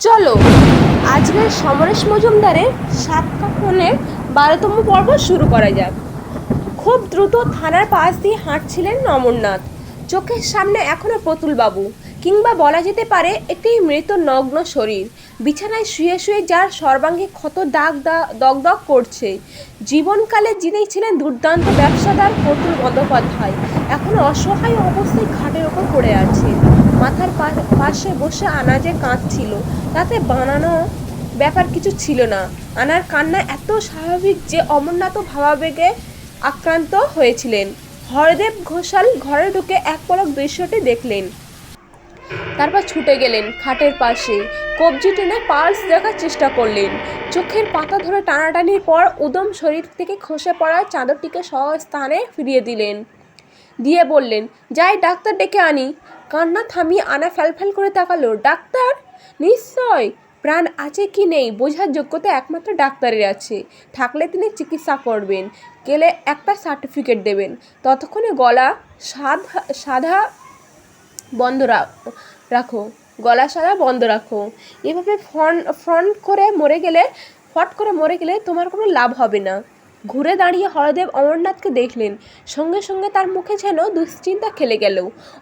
চলো আজকের সমরেশ মজুমদারের সাতকাহনের 12তম পর্ব শুরু করা যাক। খুব দ্রুত থানার পাশ দিয়ে হাঁটছিলেন অমরনাথ। চোখের সামনে এখনও প্রতুলবাবু, কিংবা বলা যেতে পারে একটি মৃত নগ্ন শরীর, বিছানায় শুয়ে শুয়ে যার সর্বাঙ্গে ক্ষত দগদগ করছে। জীবনকালে যিনি ছিলেন দুর্দান্ত ব্যবসাদার প্রতুল বন্দ্যোপাধ্যায় এখনও অসহায় অবস্থায় খাটের ওপর পড়ে আছে। মাথার পাশে বসে আনা যে কাঁদছিল, তাতে বানানো ব্যাপার কিছু ছিল না। আনার কান্না এত স্বাভাবিক যে অমরনাথও ভাবাবেগে আক্রান্ত হয়েছিলেন। হরদেব ঘোষাল ঘরে ঢুকে এক পলক দৃশ্যটি দেখলেন, তারপর ছুটে গেলেন খাটের পাশে, কবজি টেনে পালস দেখার চেষ্টা করলেন। চোখের পাতা ধরে টানাটানির পর উদম শরীর থেকে খসে পড়া চাদরটিকে স্থানে ফিরিয়ে দিয়ে বললেন, যাই ডাক্তার ডেকে আনি। কান্না থামিয়ে আনা ফ্যালফ্যাল করে তাকালো। ডাক্তার? নিশ্চয়, প্রাণ আছে কি নেই বোঝার যোগ্যতা একমাত্র ডাক্তারের আছে। থাকলে তিনি চিকিৎসা করবেন, গেলে একটা সার্টিফিকেট দেবেন। ততক্ষণে গলা সাধা বন্ধ রাখো, গলা সাধা বন্ধ রাখো। এভাবে ফট করে মরে গেলে তোমার কোনো লাভ হবে না। ঘুরে দাঁড়িয়ে হরদেব অমরনাথকে দেখলেন। সঙ্গে সঙ্গে তার মুখে যেন দুশ্চিন্তা খেলে গেল।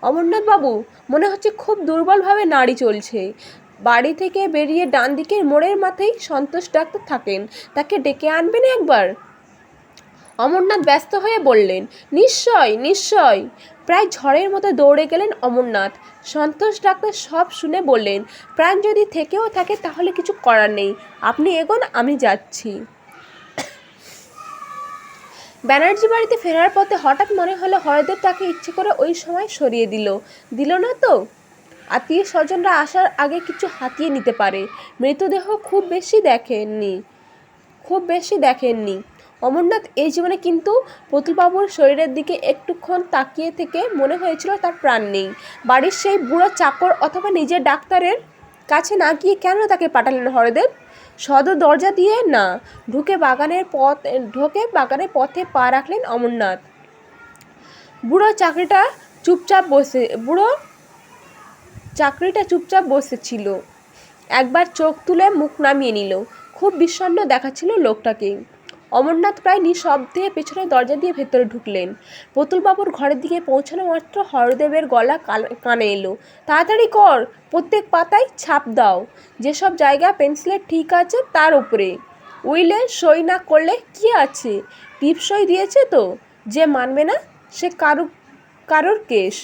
অমরনাথ বাবু, মনে হচ্ছে খুব দুর্বলভাবে নাড়ি চলছে। বাড়ি থেকে বেরিয়ে ডান দিকের মোড়ের মাথায় সন্তোষ ডাক্তার থাকেন, তাকে ডেকে আনবেন একবার। অমরনাথ ব্যস্ত হয়ে বললেন, নিশ্চয় নিশ্চয়। প্রায় ঝড়ের মতো দৌড়ে গেলেন অমরনাথ। সন্তোষ ডাক্তার সব শুনে বললেন, প্রাণ যদি থেকেও থাকে তাহলে কিছু করার নেই, আপনি এগোন, আমি যাচ্ছি। ব্যানার্জি বাড়িতে ফেরার পথে হঠাৎ মনে হলো হরদেব তাকে ইচ্ছে করে ওই সময় সরিয়ে দিল না তো। আত্মীয় স্বজনরা আসার আগে কিছু হাতিয়ে নিতে পারে। মৃতদেহ খুব বেশি দেখেননি অমরনাথ এই জীবনে, কিন্তু প্রতুলবাবুর শরীরের দিকে একটুক্ষণ তাকিয়ে থেকে মনে হয়েছিল তার প্রাণ নেই। বাড়ির সেই বুড়ো চাকর অথবা নিজের ডাক্তারের কাছে না গিয়ে কেন তাকে পাঠালেন হরদেব? সদর দরজা দিয়ে না ঢুকে বাগানের পথে পা রাখলেন অমরনাথ। বুড়ো চাকরিটা চুপচাপ বসেছিল। একবার চোখ তুলে মুখ নামিয়ে নিল। খুব বিষণ্ণ দেখাচ্ছিল লোকটাকে। অমরনাথ প্রায় নিঃশব্দে পেছনের দরজা দিয়ে ভেতরে ঢুকলেন। প্রতুলবাবুর ঘরের দিকে পৌঁছানো মাত্র হরদেবের গলা কানে এলো, তাড়াতাড়ি কর, প্রত্যেক পাতায় ছাপ দাও, যেসব জায়গা পেন্সিলের ঠিক আছে তার উপরে। উইলে সই না করলে কি আছে, টিপ সই দিয়েছে তো, যে মানবে না সে কারোর কেস।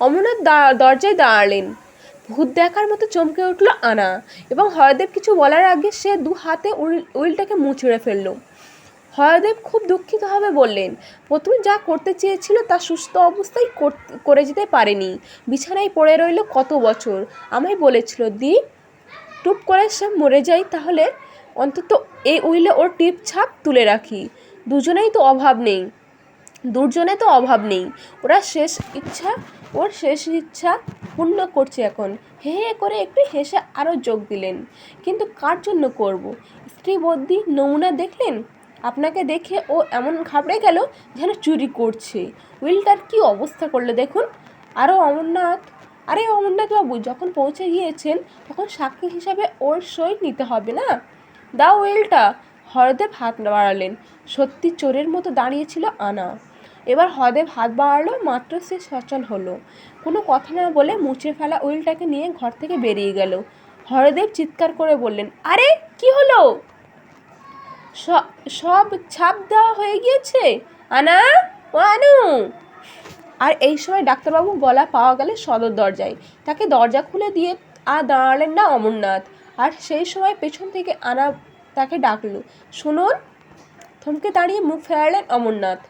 অমরনাথ দরজায় দাঁড়ালেন। ভূত দেখার মতো চমকে উঠল আনা, এবং হরদেব কিছু বলার আগে সে দু হাতে উইলটাকে মুচড়ে ফেলল। হরদেব খুব দুঃখিতভাবে বললেন, প্রথমে যা করতে চেয়েছিল তা সুস্থ অবস্থায় করে যেতে পারেনি। বিছানায় পড়ে রইল কত বছর। আমায় বলেছিল, টুপ করে সে মরে যায় তাহলে অন্তত এই উইলে ওর টিপ ছাপ তুলে রাখি। দুজনে তো অভাব নেই। ওর শেষ ইচ্ছা পূর্ণ করছে এখন। হে হে করে একটু হেসে আরও যোগ দিলেন, কিন্তু কার জন্য করব? স্ত্রী বদ্যি নমুনা দেখলেন? আপনাকে দেখে ও এমন ঘাবড়ে গেল যেন চুরি করছে। উইলটার কি অবস্থা করলো দেখুন। আরে অমরনাথ বাবু, যখন পৌঁছে গিয়েছেন তখন সাক্ষী হিসাবে ওর সই নিতে হবে না? দাও উইলটা। হরদেব হাত বাড়ালেন। সত্যি চোরের মতো দাঁড়িয়েছিল আনা। এবার হরদেব হাত বাড়ালো মাত্র সে সচল হলো। কোনো কথা না বলে মুছে ফেলা উইলটাকে নিয়ে ঘর থেকে বেরিয়ে গেল। হরদেব চিৎকার করে বললেন, আরে কি হলো? সব ছাপ দেওয়া হয়ে গিয়েছে আনা, ও আনু। আর এই সময় ডাক্তারবাবু গলা পাওয়া গেলে সদর দরজায়। তাকে দরজা খুলে দিয়ে আর দাঁড়ালেন না অমরনাথ। আর সেই সময় পেছন থেকে আনা তাকে ডাকল, শুনুন। থমকে দাঁড়িয়ে মুখ ফেরালেন অমরনাথ।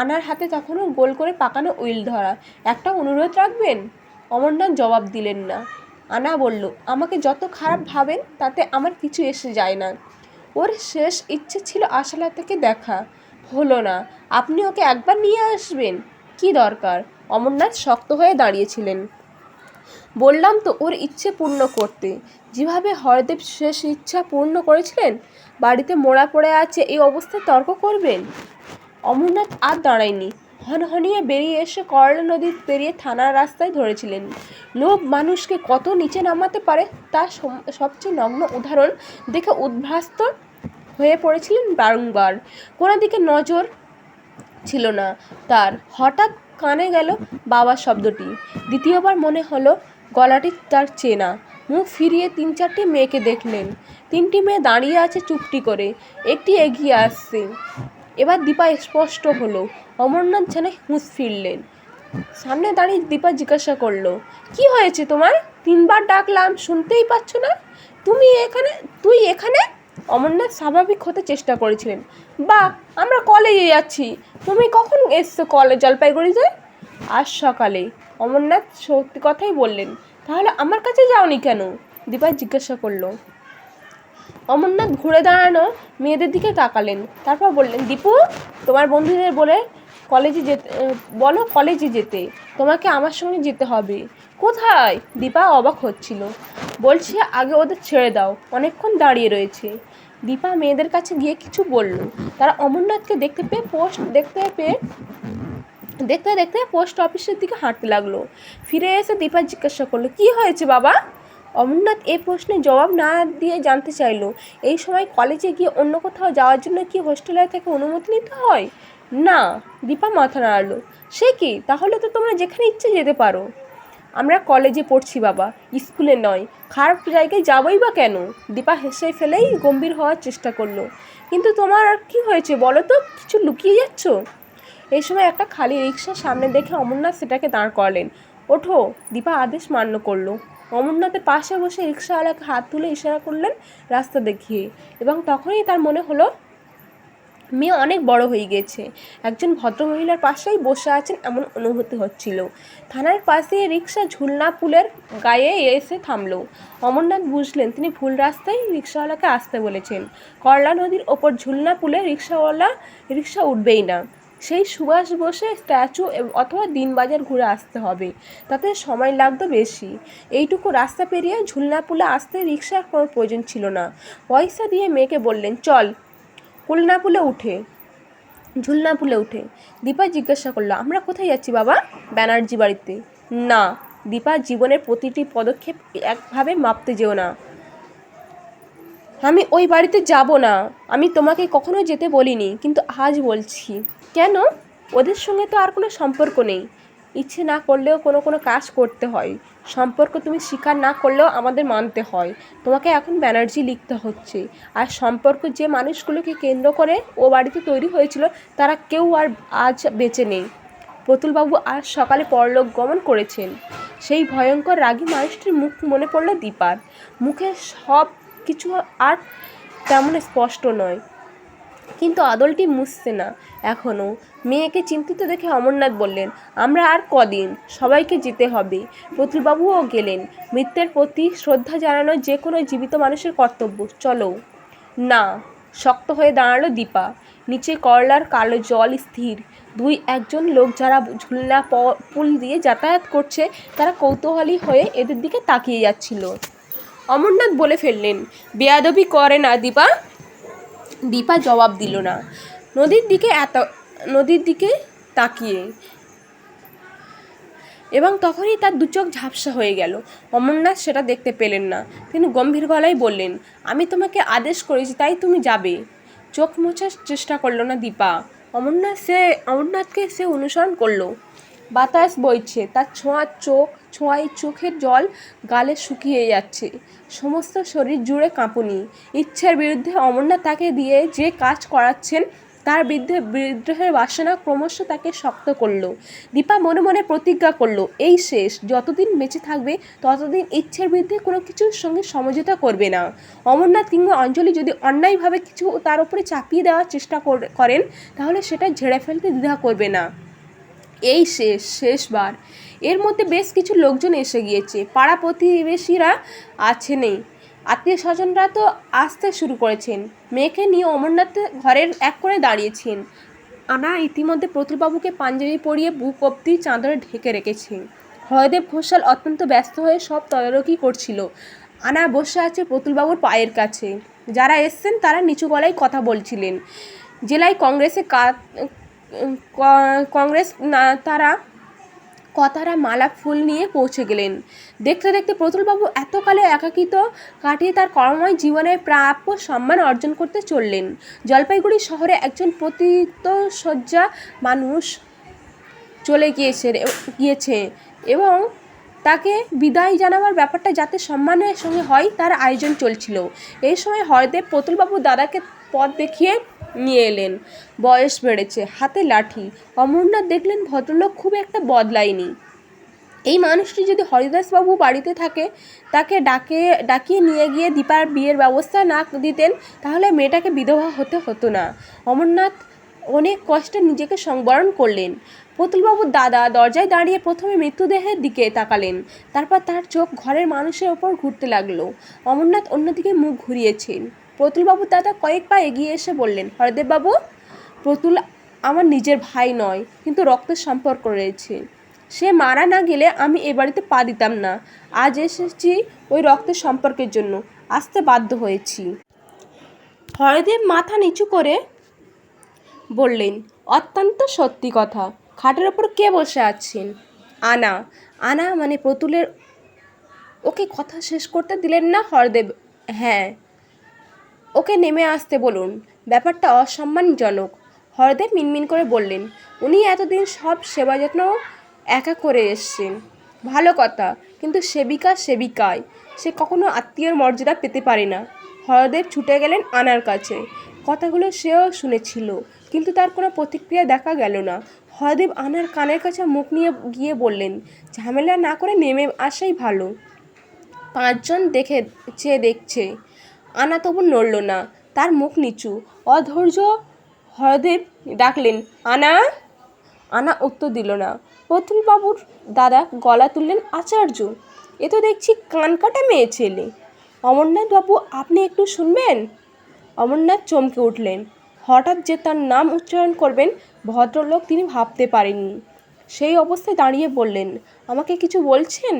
আনার হাতে তখনও গোল করে পাকানো উইল ধরা। একটা অনুরোধ রাখবেন? অমরনাথ জবাব দিলেন না। আনা বলল, আমাকে যত খারাপ ভাবেন তাতে আমার কিছু এসে যায় না। ওর শেষ ইচ্ছে ছিল আশালতাকে দেখা, হলো না। আপনি ওকে একবার নিয়ে আসবেন। কি দরকার? অমরনাথ শক্ত হয়ে দাঁড়িয়েছিলেন। বললাম তো, ওর ইচ্ছে পূর্ণ করতে। যেভাবে হরদেব শেষ ইচ্ছা পূর্ণ করেছিলেন। বাড়িতে মোড়া পড়ে আছে এই অবস্থায় তর্ক করবেন? অমরনাথ আর দাঁড়ায়নি। হনহনিয়ে বেরিয়ে এসে করলা নদী পেরিয়ে থানার রাস্তায় ধরেছিলেন। লোভ মানুষকে কত নিচে নামাতে পারে তার সবচেয়ে নগ্ন উদাহরণ দেখে উদ্ভাস্ত হয়ে পড়েছিলেন বারংবার। কোনো দিকে নজর ছিল না তার। হঠাৎ কানে গেল বাবা শব্দটি। দ্বিতীয়বার মনে হলো গলাটি তার চেনা। মুখ ফিরিয়ে ৩-৪টি মেয়েকে দেখলেন। ৩টি মেয়ে দাঁড়িয়ে আছে চুপটি করে, একটি এগিয়ে আসছে। এবার দীপা স্পষ্ট হলো। অমরনাথ যেন হুঁশ ফিরলেন। সামনে দাঁড়িয়ে দীপা জিজ্ঞাসা করলো, কি হয়েছে তোমার? ৩বার ডাকলাম, শুনতেই পাচ্ছ না? তুই এখানে? অমরনাথ স্বাভাবিক হতে চেষ্টা করেছিলেন। বা, আমরা কলেজে যাচ্ছি। তুমি কখন এসছো জলপাইগুড়িতে? আজ সকালে। অমরনাথ সত্যি কথাই বললেন। তাহলে আমার কাছে যাওনি কেন? দীপা জিজ্ঞাসা করলো। অমরনাথ ঘুরে দাঁড়ানো মেয়েদের দিকে তাকালেন। তারপর বললেন, দীপু, তোমার বন্ধুদের বলো কলেজে যেতে। তোমাকে আমার সঙ্গে যেতে হবে। কোথায়? দীপা অবাক হচ্ছিল। বলছি আগে ওদের ছেড়ে দাও, অনেকক্ষণ দাঁড়িয়ে রয়েছে। দীপা মেয়েদের কাছে গিয়ে কিছু বলল। তারা অমরনাথকে দেখতে দেখতে পোস্ট অফিসের দিকে হাঁটতে লাগলো। ফিরে এসে দীপা জিজ্ঞাসা করলো, কি হয়েছে বাবা? অমরনাথ এই প্রশ্নের জবাব না দিয়ে জানতে চাইল, এই সময় কলেজে গিয়ে অন্য কোথাও যাওয়ার জন্য কি হোস্টেলে থেকে অনুমতি নিতে হয়? না। দীপা মাথা নাড়ল। সে কি? তাহলে তো তোমরা যেখানে ইচ্ছে যেতে পারো। আমরা কলেজে পড়ছি বাবা, স্কুলে নয়। খারাপ জায়গায় যাবই বা কেন? দীপা হেসে ফেলেই গম্ভীর হওয়ার চেষ্টা করলো। কিন্তু তোমার আর কি হয়েছে বলো তো? কিছু লুকিয়ে যাচ্ছ? এই সময় একটা খালি রিক্সা সামনে দেখে অমরনাথ সেটাকে দাঁড় করালেন। ওঠো। দীপা আদেশ মান্য করলো। অমরনাথের পাশে বসে রিক্সাওয়ালাকে হাত তুলে ইশারা করলেন রাস্তা দেখিয়ে। এবং তখনই তার মনে হলো মেয়ে অনেক বড় হয়ে গেছে। একজন ভদ্রমহিলার পাশেই বসে আছেন এমন অনুভূতি হচ্ছিল। থানার পাশে রিক্সা ঝুলনা পুলের গায়ে এসে থামলো। অমরনাথ বুঝলেন তিনি ভুল রাস্তায় রিক্সাওয়ালাকে আসতে বলেছেন। করলা নদীর ওপর ঝুলনা পুলে রিক্সা উঠবেই না। সেই সুভাষ বসে স্ট্যাচু অথবা দিনবাজার ঘুরে আসতে হবে। তাতে সময় লাগতো বেশি। এইটুকু রাস্তা পেরিয়ে ঝুলনা পুলে আসতে রিক্সার কোনো প্রয়োজন ছিল না। পয়সা দিয়ে মেয়েকে বললেন, চল। ঝুলনা পুলে উঠে দীপা জিজ্ঞাসা করলো, আমরা কোথায় যাচ্ছি বাবা? ব্যানার্জি বাড়িতে। না। দীপা, জীবনের প্রতিটি পদক্ষেপ একভাবে মাপতে যেও না। আমি ওই বাড়িতে যাব না। আমি তোমাকে কখনো যেতে বলিনি, কিন্তু আজ বলছি। কেন? ওদের সঙ্গে তো আর কোনো সম্পর্ক নেই। ইচ্ছে না করলেও কোনো কাজ করতে হয়। সম্পর্ক তুমি স্বীকার না করলেও আমাদের মানতে হয়। তোমাকে এখন ব্যানার্জি লিখতে হচ্ছে। আর সম্পর্ক যে মানুষগুলোকে কেন্দ্র করে ও বাড়িতে তৈরি হয়েছিল তারা কেউ আর আজ বেঁচে নেই। প্রতুলবাবু আজ সকালে পরলোক গমন করেছেন। সেই ভয়ঙ্কর রাগী মানুষটির মুখ মনে পড়ল দীপার। মুখে সব কিছু আর তেমন স্পষ্ট নয়, কিন্তু আদলটি মুছছে না এখনও। মেয়েকে চিন্তিত দেখে অমরনাথ বললেন, আমরা আর কদিন, সবাইকে যেতে হবে। প্রতুলবাবুও গেলেন। মৃত্যুর প্রতি শ্রদ্ধা জানানো যে কোনো জীবিত মানুষের কর্তব্য। চলো। না। শক্ত হয়ে দাঁড়ালো দীপা। নিচে করলার কালো জল স্থির। একজন লোক যারা ঝুলনা পুল দিয়ে যাতায়াত করছে তারা কৌতূহলী হয়ে এদের দিকে তাকিয়ে যাচ্ছিল। অমরনাথ বলে ফেললেন, বেয়াদবি করে না দীপা? দীপা জবাব দিল না, নদীর দিকে তাকিয়ে। এবং তখনই তার দু চোখ ঝাপসা হয়ে গেল। অমরনাথ সেটা দেখতে পেলেন না। তিনি গম্ভীর গলায় বললেন, আমি তোমাকে আদেশ করেছি তাই তুমি যাবে। চোখ মোছার চেষ্টা করলো না দীপা। অমরনাথকে সে অনুসরণ করলো। বাতাস বইছে, তার ছোঁয়ায় চোখের জল গালে শুকিয়ে যাচ্ছে। সমস্ত শরীর জুড়ে কাঁপুনি। ইচ্ছের বিরুদ্ধে অমরনাথ তাকে দিয়ে যে কাজ করাচ্ছেন তার বিদ্রোহের বাসনা ক্রমশ তাকে শক্ত করল। দীপা মনে মনে প্রতিজ্ঞা করলো, এই শেষ। যতদিন বেঁচে থাকবে ততদিন ইচ্ছের বিরুদ্ধে কোনো কিছুর সঙ্গে সমঝোতা করবে না। অমরনাথ কিংবা অঞ্জলি যদি অন্যায়ভাবে কিছু তার উপরে চাপিয়ে দেওয়ার চেষ্টা করেন তাহলে সেটা ঝেড়ে ফেলতে দ্বিধা করবে না। এই শেষবার। এর মধ্যে বেশ কিছু লোকজন এসে গিয়েছে। পাড়া প্রতিবেশীরা নেই, আত্মীয় স্বজনরা তো আসতে শুরু করেছেন। মেয়েকে নিয়ে অমরনাথ ঘরের এক কোণে দাঁড়িয়েছেন। আনা ইতিমধ্যে প্রতুলবাবুকে পাঞ্জাবি পরিয়ে বুক অব্দি চাদরে ঢেকে রেখেছে। হরদেব ঘোষাল অত্যন্ত ব্যস্ত হয়ে সব তদারকি করছিল। আনা বসে আছে প্রতুলবাবুর পায়ের কাছে। যারা এসছেন তারা নিচু গলায় কথা বলছিলেন। জেলায় কংগ্রেসে কংগ্রেস তারা কথারা মালা ফুল নিয়ে পৌঁছে গেলেন। দেখতে দেখতে প্রতুলবাবু এতকালে একাকিত্ব কাটিয়ে তার কর্মময় জীবনের প্রাপ্য সম্মান অর্জন করতে চললেন। জলপাইগুড়ি শহরে একজন পতিতশয্যা মানুষ চলে গিয়েছে এবং তাকে বিদায় জানাবার ব্যাপারটা যাতে সম্মানের সঙ্গে হয় তার আয়োজন চলছিল। এই সময় হরদেব প্রতুলবাবুর দাদাকে পথ দেখিয়ে নিয়ে এলেন। বয়স বেড়েছে, হাতে লাঠি। অমরনাথ দেখলেন ভদ্রলোক খুব একটা বদলায়নি। এই মানুষটি যদি হরিদাসবাবু বাড়িতে থাকে তাকে ডাকিয়ে নিয়ে গিয়ে দীপার বিয়ের ব্যবস্থা না দিতেন তাহলে মেয়েটাকে বিধবা হতে হতো না। অমরনাথ অনেক কষ্টে নিজেকে সংবরণ করলেন। প্রতুলবাবুর দাদা দরজায় দাঁড়িয়ে প্রথমে মৃত্যুদেহের দিকে তাকালেন, তারপর তার চোখ ঘরের মানুষের ওপর ঘুরতে লাগলো। অমরনাথ অন্যদিকে মুখ ঘুরিয়েছেন। প্রতুলবাবুর দাদা কয়েক পা এগিয়ে এসে বললেন, হরদেববাবু, প্রতুল আমার নিজের ভাই নয়, কিন্তু রক্তের সম্পর্ক রয়েছে। সে মারা না গেলে আমি এ বাড়িতে পা দিতাম না। আজ এসেছি ওই রক্তের সম্পর্কের জন্য, আসতে বাধ্য হয়েছি। হরদেব মাথা নিচু করে বললেন, অত্যন্ত সত্যি কথা। খাটের ওপর কে বসে আছেন? আনা। আনা মানে প্রতুলের? ওকে কথা শেষ করতে দিলেন না হরদেব। হ্যাঁ, ওকে নেমে আসতে বলুন, ব্যাপারটা অসম্মানজনক। হরদেব মিনমিন করে বললেন, উনি এতদিন সব সেবা যত্ন একা করে এসছেন। ভালো কথা, কিন্তু সেবিকায় সে কখনো আত্মীয়র মর্যাদা পেতে পারে না। হরদেব ছুটে গেলেন আনার কাছে। কথাগুলো সেও শুনেছিল, কিন্তু তার কোনো প্রতিক্রিয়া দেখা গেল না। হরদেব আনার কানের কাছে মুখ নিয়ে গিয়ে বললেন, ঝামেলা না করে নেমে আসাই ভালো। 5 জন দেখছে। আনা তবু নড়ল না, তার মুখ নিচু। অধৈর্য হরদেব ডাকলেন, আনা। আনা উত্তর দিল না। প্রতুলবাবুর দাদা গলা তুললেন, আচার্য, এ তো দেখছি কানকাটা মেয়ে ছেলে। অমরনাথবাবু, আপনি একটু শুনবেন? অমরনাথ চমকে উঠলেন। হঠাৎ যে তার নাম উচ্চারণ করবেন ভদ্রলোক তিনি ভাবতে পারেননি। সেই অবস্থায় দাঁড়িয়ে বললেন, আমাকে কিছু বলছেন?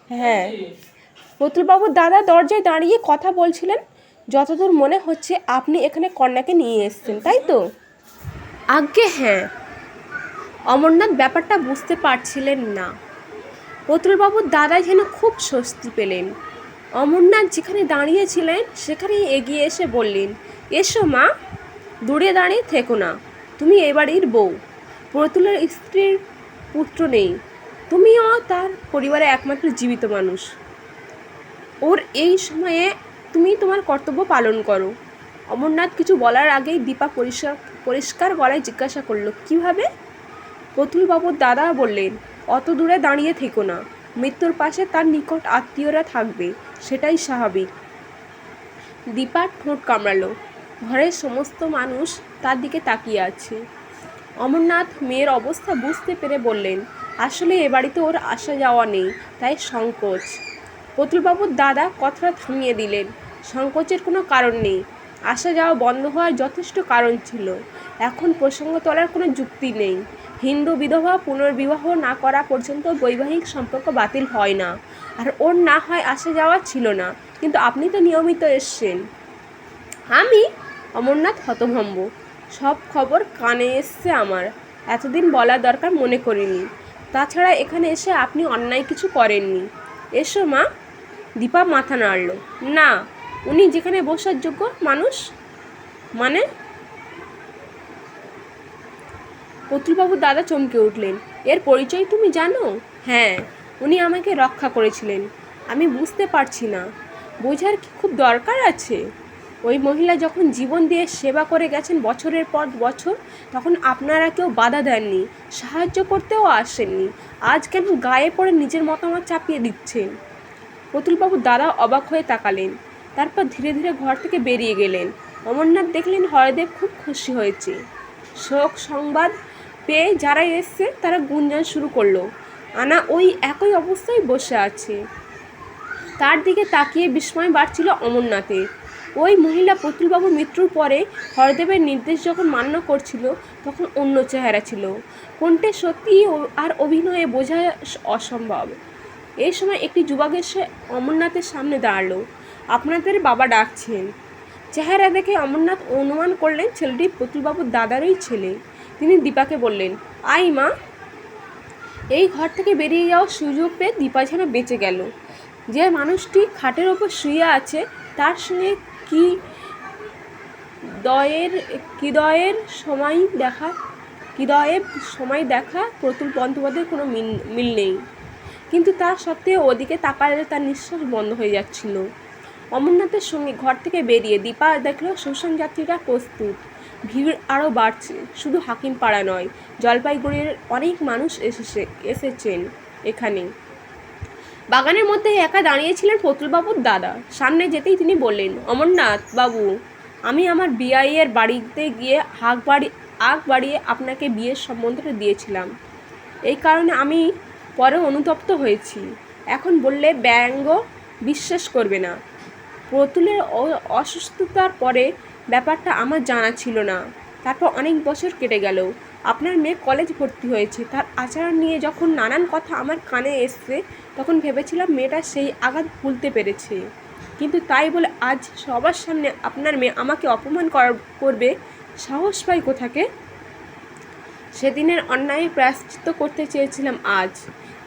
হ্যাঁ। প্রতুলবাবুর দাদা দরজায় দাঁড়িয়ে কথা বলছিলেন। যতদূর মনে হচ্ছে আপনি এখানে কন্যাকে নিয়ে এসেছেন, তাই তো? আজ্ঞে হ্যাঁ। অমরনাথ ব্যাপারটা বুঝতে পারছিলেন না। প্রতুলবাবুর দাদা যেন খুব স্বস্তি পেলেন। অমরনাথ যেখানে দাঁড়িয়েছিলেন সেখানেই এগিয়ে এসে বললেন, এসো মা, দূরে দাঁড়িয়ে থেকো না। তুমি এ বাড়ির বউ। প্রতুলের স্ত্রীর পুত্র নেই। তুমিও তার পরিবারের একমাত্র জীবিত মানুষ। ওর এই সময়ে তুমি তোমার কর্তব্য পালন করো। অমরনাথ কিছু বলার আগেই দীপা পরিষ্কার গলায় জিজ্ঞাসা করল, কীভাবে? প্রতুলবাবুর দাদা বললেন, অত দূরে দাঁড়িয়ে থেকো না। মৃত্যুর পাশে তার নিকট আত্মীয়রা থাকবে, সেটাই স্বাভাবিক। দীপার ঠোঁট কামড়ালো। ঘরের সমস্ত মানুষ তার দিকে তাকিয়ে আছে। অমরনাথ মেয়ের অবস্থা বুঝতে পেরে বললেন, আসলে এ বাড়িতে ওর আসা যাওয়া নেই, তাই সংকোচ। প্রতুলবাবুর দাদা কথাটা থামিয়ে দিলেন, সংকোচের কোনো কারণ নেই। আসা যাওয়া বন্ধ হওয়ার যথেষ্ট কারণ ছিল। এখন প্রসঙ্গ তোলার কোনো যুক্তি নেই। হিন্দু বিধবা পুনর্বিবাহ না করা পর্যন্ত বৈবাহিক সম্পর্ক বাতিল হয় না। আর ওর না হয় আসা যাওয়া ছিল না, কিন্তু আপনি তো নিয়মিত এসছেন। আমি? অমরনাথ হতভম্ব। সব খবর কানে এসছে আমার। এতদিন বলা দরকার মনে করিনি। তাছাড়া এখানে এসে আপনি অন্যায় কিছু করেননি। এসো মা। দীপা মাথা নাড়ল। না, উনি যেখানে বসার যোগ্য মানুষ। মানে? প্রতুলবাবুর দাদা চমকে উঠলেন, এর পরিচয় তুমি জানো? হ্যাঁ, উনি আমাকে রক্ষা করেছিলেন। আমি বুঝতে পারছি না, বোঝার কি খুব দরকার আছে? ওই মহিলা যখন জীবন দিয়ে সেবা করে গেছেন বছরের পর বছর, তখন আপনারা কেউ বাধা দেননি, সাহায্য করতেও আসেননি। আজ কেন গায়ে পড়ে নিজের মতামত চাপিয়ে দিচ্ছেন? প্রতুলবাবুর দাদা অবাক হয়ে তাকালেন, তারপর ধীরে ধীরে ঘর থেকে বেরিয়ে গেলেন। অমরনাথ দেখলেন হরদেব খুব খুশি হয়েছে। শোক সংবাদ পেয়ে যারা এসছে তারা গুঞ্জন শুরু করলো। আনা ওই একই অবস্থায় বসে আছে। তার দিকে তাকিয়ে বিস্ময় বাড়ছিল অমরনাথের। ওই মহিলা প্রতুলবাবুর মৃত্যুর পরে হরদেবের নির্দেশ যখন মান্য করছিল তখন অন্য চেহারা ছিল। কোনটা সত্যি আর অভিনয়ে বোঝা অসম্ভব। এই সময় একটি যুবক এসে অমরনাথের সামনে দাঁড়ালো। আপনাদের বাবা ডাকছেন। চেহারা দেখে অমরনাথ অনুমান করলেন ছেলেটি প্রতুলবাবুর দাদারই ছেলে। তিনি দীপাকে বললেন, আই মা। এই ঘর থেকে বেরিয়ে যাওয়ার সুযোগ পেয়ে দীপা যেন বেঁচে গেল। যে মানুষটি খাটের ওপর শুয়ে আছে তার সঙ্গে কিদয়ের সময় দেখা প্রতুল বন্দ্যোপাধ্যায়ের কোনো মিল নেই, কিন্তু তা সত্ত্বেও ওদিকে তাকালে তার নিঃশ্বাস বন্ধ হয়ে যাচ্ছিল। অমরনাথের সঙ্গে ঘর থেকে বেরিয়ে দীপা দেখল শ্মশান যাত্রীরা প্রস্তুত। ভিড় আরও বাড়ছে। শুধু হাকিমপাড়া নয়, জলপাইগুড়ির অনেক মানুষ এসেছেন এখানে। বাগানের মধ্যে একা দাঁড়িয়েছিলেন প্রতুলবাবুর দাদা। সামনে যেতেই তিনি বললেন, অমরনাথ বাবু, আমি আমার বিআইয়ের বাড়িতে গিয়ে আগ বাড়িয়ে আপনাকে বিয়ের সম্বন্ধটা দিয়েছিলাম। এই কারণে আমি পরে অনুতপ্ত হয়েছি। এখন বললে ব্যঙ্গ বিশ্বাস করবে না। প্রতুলের অসুস্থতার পরে ব্যাপারটা আমার জানা ছিল না। তারপর অনেক বছর কেটে গেল। আপনার মেয়ে কলেজ ভর্তি হয়েছে। তার আচরণ নিয়ে যখন নানান কথা আমার কানে এসছে তখন ভেবেছিলাম মেয়েটা সেই আঘাত ভুলতে পেরেছে, কিন্তু তাই বলে আজ সবার সামনে আপনার মেয়ে আমাকে অপমান করবে সাহস পাই কোথাকে? সেদিনের অন্যায় প্রায়শ্চিত্ত করতে চেয়েছিলাম আজ।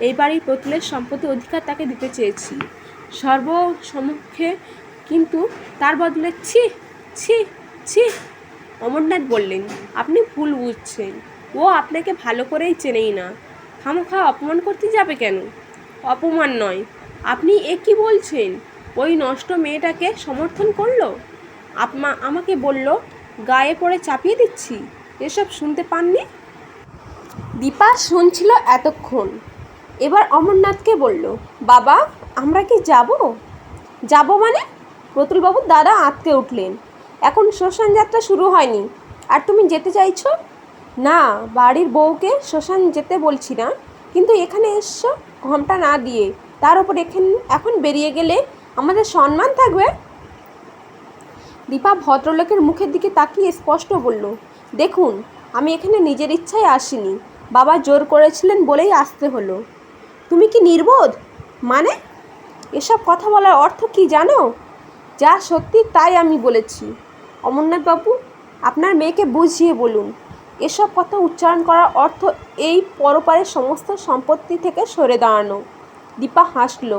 এই বাড়ির প্রতুলের সম্পত্তি অধিকার তাকে দিতে চেয়েছি সর্বসম্মুখে, কিন্তু তার বদলে ছি ছি ছি। অমরনাথ বললেন, আপনি ভুল বুঝছেন। ও আপনাকে ভালো করেই চেনেই না। খামোখা অপমান করতে যাবে কেন? অপমান নয়। আপনি এ কী বলছেন? ওই নষ্ট মেয়েটাকে সমর্থন করলো, আমাকে বলল গায়ে পড়ে চাপিয়ে দিচ্ছি। এসব শুনতে পাননি? দীপা শুনছিল এতক্ষণ। এবার অমরনাথকে বলল, বাবা, আমরা কি যাব মানে? প্রতুলবাবুর দাদা আঁতকে উঠলেন। এখন শ্মশান যাত্রা শুরু হয়নি, আর তুমি যেতে চাইছো? না, বাড়ির বউকে শ্মশান যেতে বলছি না, কিন্তু এখানে এসছো ঘোমটা না দিয়ে। তার উপর এখন বেরিয়ে গেলে আমাদের সম্মান থাকবে? দীপা ভদ্রলোকের মুখের দিকে তাকিয়ে স্পষ্ট বলল, দেখুন, আমি এখানে নিজের ইচ্ছায় আসিনি। বাবা জোর করেছিলেন বলেই আসতে হলো। তুমি কি নির্বোধ? মানে? এসব কথা বলার অর্থ কি জানো? যা সত্যি তাই আমি বলেছি। অমরনাথবাবু, আপনার মেয়েকে বুঝিয়ে বলুন, এসব কথা উচ্চারণ করার অর্থ এই পরপারের সমস্ত সম্পত্তি থেকে সরে দাঁড়ানো। দীপা হাসল।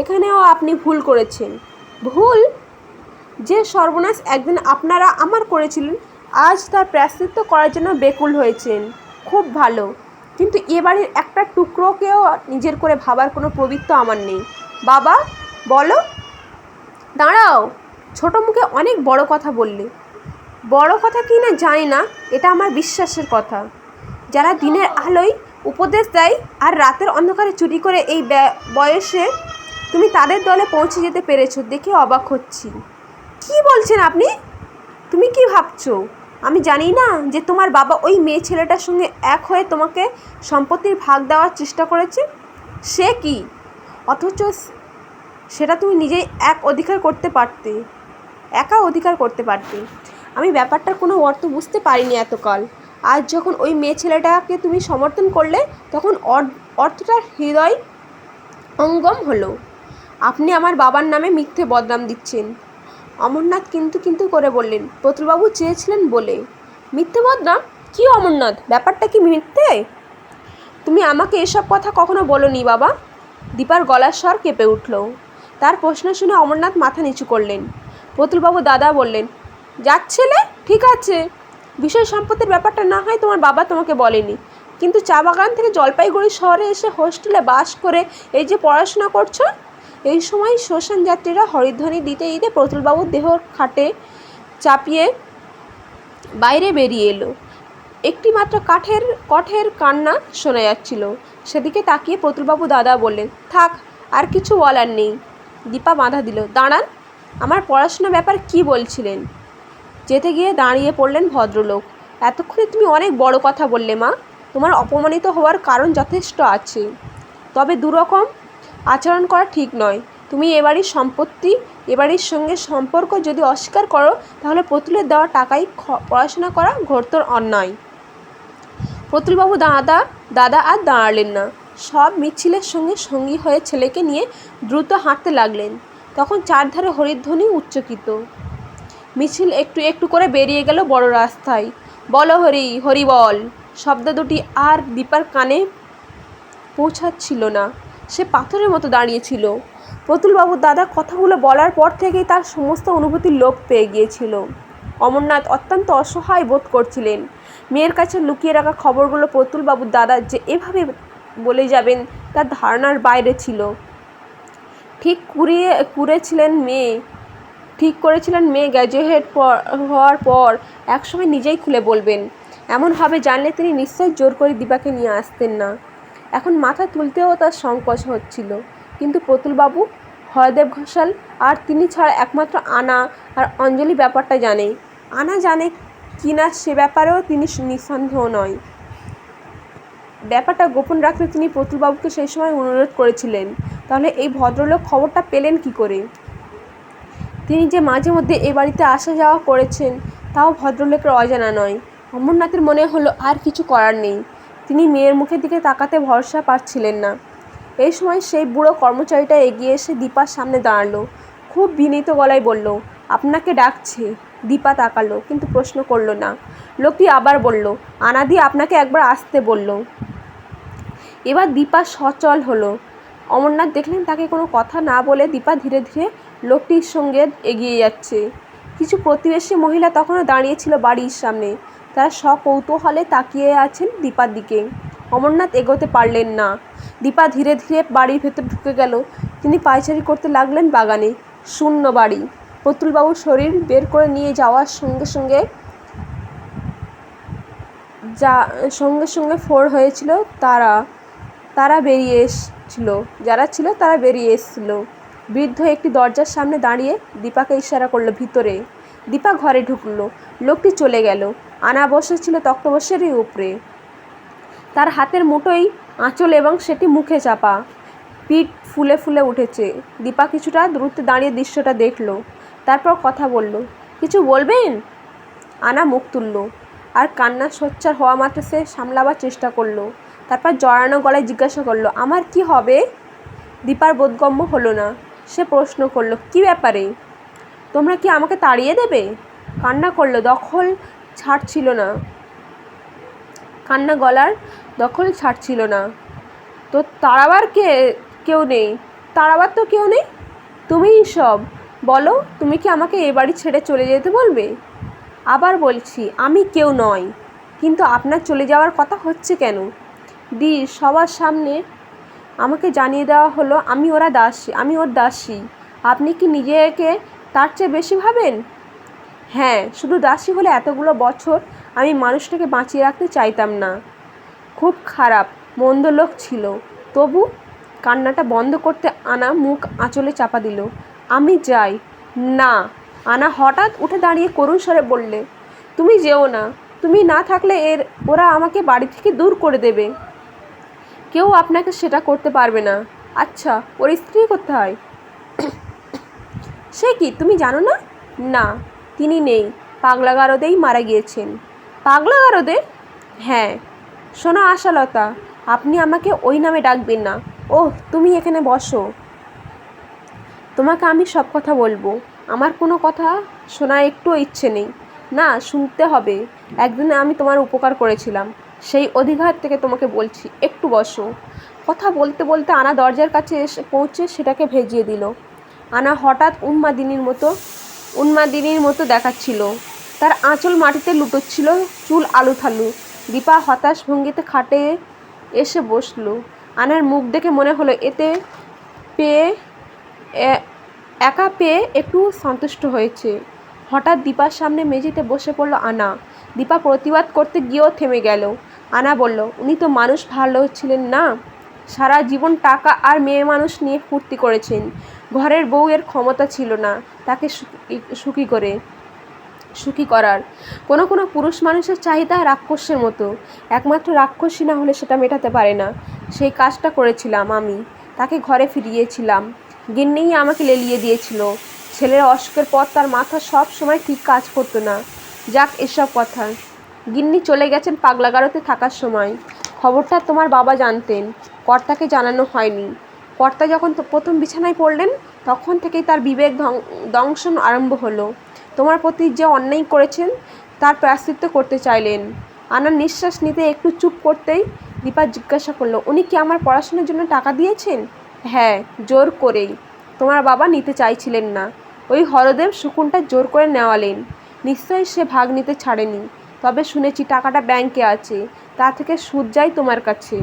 এখানেও আপনি ভুল করেছেন। ভুল? যে সর্বনাশ একদিন আপনারা আমার করেছিলেন, আজ তার প্রায়শ্চিত্ত করার জন্য বেকুল হয়েছেন। খুব ভালো, কিন্তু এ বাড়ির একটা টুকরোকেও নিজের করে ভাবার কোনো প্রবৃত্তি আমার নেই। বাবা, বলো। দাঁড়াও, ছোট মুখে অনেক বড় কথা বললে। বড় কথা কি না জানি না, এটা আমার বিশ্বাসের কথা। যারা দিনের আলোয় উপদেশ দেয় আর রাতের অন্ধকারে চুরি করে এই বয়সে তুমি তাদের দলে পৌঁছে যেতে পেরেছো দেখে অবাক হচ্ছি। কি বলছেন আপনি? তুমি কি ভাবছো আমি জানি না যে তোমার বাবা ওই মেয়ে ছেলেটার সঙ্গে এক হয়ে তোমাকে সম্পত্তির ভাগ দেওয়ার চেষ্টা করেছে? সে কি? অথচ সেটা তুমি নিজেই একা অধিকার করতে পারতে। আমি ব্যাপারটার কোনো অর্থ বুঝতে পারিনি এতকাল। আজ যখন ওই মেয়ে ছেলেটাকে তুমি সমর্থন করলে তখন অর্থটার হৃদয় অঙ্গম হলো। আপনি আমার বাবার নামে মিথ্যে বদনাম দিচ্ছেন। অমরনাথ কিন্তু করে বললেন, প্রতুলবাবু চেয়েছিলেন বলে। মিথ্যে বদনাম? কি অমরনাথ, ব্যাপারটা কি মিথ্যে? তুমি আমাকে এসব কথা কখনো বলোনি বাবা। দীপার গলার স্বর কেঁপে উঠল। তার প্রশ্ন শুনে অমরনাথ মাথা নিচু করলেন। প্রতুলবাবু দাদা বললেন, যাচ্ছিলে ঠিক আছে, বিষয় সম্পত্তির ব্যাপারটা না হয় তোমার বাবা তোমাকে বলেনি, কিন্তু চা বাগান থেকে জলপাইগুড়ি শহরে এসে হোস্টেলে বাস করে এই যে পড়াশোনা করছো। এই সময় শ্মশান যাত্রীরা হরিধ্বনি দিতে দিতে প্রতুলবাবুর দেহ খাটে চাপিয়ে বাইরে বেরিয়ে এলো। একটি মাত্র কঠের কান্না শোনা যাচ্ছিল। সেদিকে তাকিয়ে প্রতুলবাবু দাদা বললেন, থাক, আর কিছু বলার নেই। দীপা বাধা দিল, দাঁড়ান, আমার পড়াশোনার ব্যাপার কি বলছিলেন? যেতে গিয়ে দাঁড়িয়ে পড়লেন ভদ্রলোক। এতক্ষণে তুমি অনেক বড় কথা বললে মা। তোমার অপমানিত হওয়ার কারণ যথেষ্ট আছে, তবে দুরকম আচরণ করা ঠিক নয়। তুমি এবাড়ির সম্পত্তি, এবাড়ির সঙ্গে সম্পর্ক যদি অস্বীকার করো, তাহলে প্রতুলের দেওয়া টাকায় পড়াশোনা করা ঘোরতর অন্যায়। প্রতুলবাবু দাদা আর দাঁড়ালেন না। সব মিছিলের সঙ্গে সঙ্গী হয়ে ছেলেকে নিয়ে দ্রুত হাঁটতে লাগলেন। তখন চারধারে হরিধ্বনি উচ্চকিত। মিছিল একটু একটু করে বেরিয়ে গেল বড় রাস্তায়। বলো হরি, হরি বল। শব্দ দুটি আর দীপার কানে পৌঁছাচ্ছিল না। সে পাথরের মতো দাঁড়িয়েছিল। প্রতুলবাবুর দাদা কথাগুলো বলার পর থেকেই তার সমস্ত অনুভূতির লোপ পেয়ে গিয়েছিল। অমরনাথ অত্যন্ত অসহায় বোধ করছিলেন। মেয়ের কাছে লুকিয়ে রাখা খবরগুলো প্রতুলবাবুর দাদা যে এভাবে বলে যাবেন তার ধারণার বাইরে ছিল। ঠিক করেছিলেন মেয়ে গ্র্যাজুয়েট হওয়ার পর একসময় নিজেই খুলে বলবেন। এমনভাবে জানলে তিনি নিশ্চয়ই জোর করে দীপাকে নিয়ে আসতেন না। এখন মাথা তুলতেও তার সংকোচ হচ্ছিল। কিন্তু প্রতুলবাবু, হরদেব ঘোষাল আর তিনি ছাড়া একমাত্র আনা আর অঞ্জলি ব্যাপারটা জানে। আনা জানে কি না সে ব্যাপারেও তিনি নিঃসন্দেহ নয়। ব্যাপারটা গোপন রাখতে তিনি প্রতুলবাবুকে সেই সময় অনুরোধ করেছিলেন। তাহলে এই ভদ্রলোক খবরটা পেলেন কি করে? তিনি যে মাঝে মধ্যে এ বাড়িতে আসা যাওয়া করেছেন তাও ভদ্রলোকের অজানা নয়। অমরনাথের মনে হলো আর কিছু করার নেই। তিনি মেয়ের মুখের দিকে তাকাতে ভরসা পাচ্ছিলেন না। এই সময় সেই বুড়ো কর্মচারীটা এগিয়ে এসে দীপার সামনে দাঁড়ালো। খুব বিনীত গলায় বলল, আপনাকে ডাকছে। দীপা তাকালো, কিন্তু প্রশ্ন করল না। লোকটি আবার বলল, আনাদি আপনাকে একবার আসতে বলল। এবার দীপা সচল হলো। অমরনাথ দেখলেন তাকে কোনো কথা না বলে দীপা ধীরে ধীরে লোকটির সঙ্গে এগিয়ে যাচ্ছে। কিছু প্রতিবেশী মহিলা তখনও দাঁড়িয়েছিল বাড়ির সামনে। তারা সকৌতূহলে তাকিয়ে আছেন দীপার দিকে। অমরনাথ এগোতে পারলেন না। দীপা ধীরে ধীরে বাড়ির ভেতর ঢুকে গেল। তিনি পায়চারি করতে লাগলেন বাগানে। শূন্য বাড়ি। প্রতুলবাবুর শরীর বের করে নিয়ে যাওয়ার সঙ্গে সঙ্গে ফোর হয়েছিল। তারা বেরিয়ে এসছিল। যারা ছিল তারা বেরিয়ে এসছিল। বৃদ্ধ একটি দরজার সামনে দাঁড়িয়ে দীপাকে ইশারা করলো ভিতরে। দীপা ঘরে ঢুকলো। লোকটি চলে গেল। আনা বসেছিল তক্তপোষেরই উপরে। তার হাতের মুঠোয় আঁচল এবং সেটি মুখে চাপা। পিঠ ফুলে ফুলে উঠেছে। দীপা কিছুটা দূরত্বে দাঁড়িয়ে দৃশ্যটা দেখল। তারপর কথা বলল, কিছু বলবেন? আনা মুখ তুলল, আর কান্না সোচ্চার হওয়া মাত্র সে সামলাবার চেষ্টা করলো। তারপর জড়ানো গলায় জিজ্ঞাসা করলো, আমার কি হবে? দীপার বোধগম্য হলো না। সে প্রশ্ন করলো, কি ব্যাপারে? তোমরা কি আমাকে তাড়িয়ে দেবে? কান্না করলো, কান্না গলার দখল ছাড়ছিল না। তো তাড়াবার কেউ নেই। তাড়াবার তো কেউ নেই, তুমিই সব। বলো, তুমি কি আমাকে এ বাড়ি ছেড়ে চলে যেতে বলবে? আবার বলছি, আমি কেউ নয়। কিন্তু আপনার চলে যাওয়ার কথা হচ্ছে কেন? সবার সামনে আমাকে জানিয়ে দেওয়া হলো আমি ওর দাসী। আপনি কি নিজেকে তার চেয়ে বেশি ভাবেন? হ্যাঁ, শুধু দাসী হলে এতগুলো বছর আমি মানুষটাকে বাঁচিয়ে রাখতে চাইতাম না। খুব খারাপ মন্দ লোক ছিল। তবু কান্নাটা বন্ধ করতে আনা মুখ আঁচলে চাপা দিল। আমি যাই না। আনা হঠাৎ উঠে দাঁড়িয়ে করুণ স্বরে বললে, তুমি যেও না। তুমি না থাকলে ওরা আমাকে বাড়ি থেকে দূর করে দেবে। কেউ আপনাকে সেটা করতে পারবে না। আচ্ছা, ওর স্ত্রী কোথায়? সে কি তুমি জানো না? না, তিনি নেই। পাগলাগারদেই মারা গিয়েছেন। পাগলাগারদে? হ্যাঁ। শোনো আশালতা, আপনি আমাকে ওই নামে ডাকবেন না। ওহ, তুমি এখানে বসো। তোমাকে আমি সব কথা বলবো। আমার কোনো কথা শোনার একটুও ইচ্ছে নেই। না, শুনতে হবে। একদিনে আমি তোমার উপকার করেছিলাম, সেই অধিকার থেকে তোমাকে বলছি, একটু বসো। কথা বলতে বলতে আনা দরজার কাছে এসে পৌঁছে সেটাকে ভেজিয়ে দিল। আনা হঠাৎ উন্মাদিনীর মতো দেখাচ্ছিল। তার আঁচল মাটিতে লুটোচ্ছিল, চুল আলুথালু। দীপা হতাশ ভঙ্গিতে খাটে এসে বসলো। আনার মুখ দেখে মনে হলো একা পেয়ে একটু সন্তুষ্ট হয়েছে। হঠাৎ দীপার সামনে মেঝেতে বসে পড়ল আনা। দীপা প্রতিবাদ করতে গিয়েও থেমে গেল। আনা বলল, উনি তো মানুষ ভালো ছিলেন না। সারা জীবন টাকা আর মেয়ে মানুষ নিয়ে ফুর্তি করেছেন। ঘরের বউয়ের ক্ষমতা ছিল না তাকে সুখী করার। কোনো পুরুষ মানুষের চাহিদা রাক্ষসের মতো। একমাত্র রাক্ষসী না হলে সেটা মেটাতে পারে না। সেই কাজটা করেছিলাম আমি। তাকে ঘরে ফিরিয়েছিলাম। গিন্নিই আমাকে লেলিয়ে দিয়েছিল। ছেলের অসুখের পর তার মাথা সব সময় ঠিক কাজ করতো না। যাক, এসব কথা। গিন্নি চলে গেছেন পাগলাগারোতে থাকার সময়। খবরটা তোমার বাবা জানতেন, কর্তাকে জানানো হয়নি। কর্তা যখন প্রথম বিছানায় পড়লেন তখন থেকেই তার বিবেক দংশন আরম্ভ হলো। তোমার প্রতি যে অন্যায় করেছেন তার প্রায়শ্চিত্ত করতে চাইলেন। আনার নিঃশ্বাস নিতে একটু চুপ করতেই দীপা জিজ্ঞাসা করলো, উনি কি আমার পড়াশোনার জন্য টাকা দিয়েছেন? হ্যাঁ, জোর করেই। তোমার বাবা নিতে চাইছিলেন না, ওই হরদেব শকুনটা জোর করে নেওয়ালেন। নিশ্চয়ই সে ভাগ নিতে ছাড়েনি। তবে শুনেছি টাকাটা ব্যাংকে আছে, তা থেকে সুদ যায় তোমার কাছে।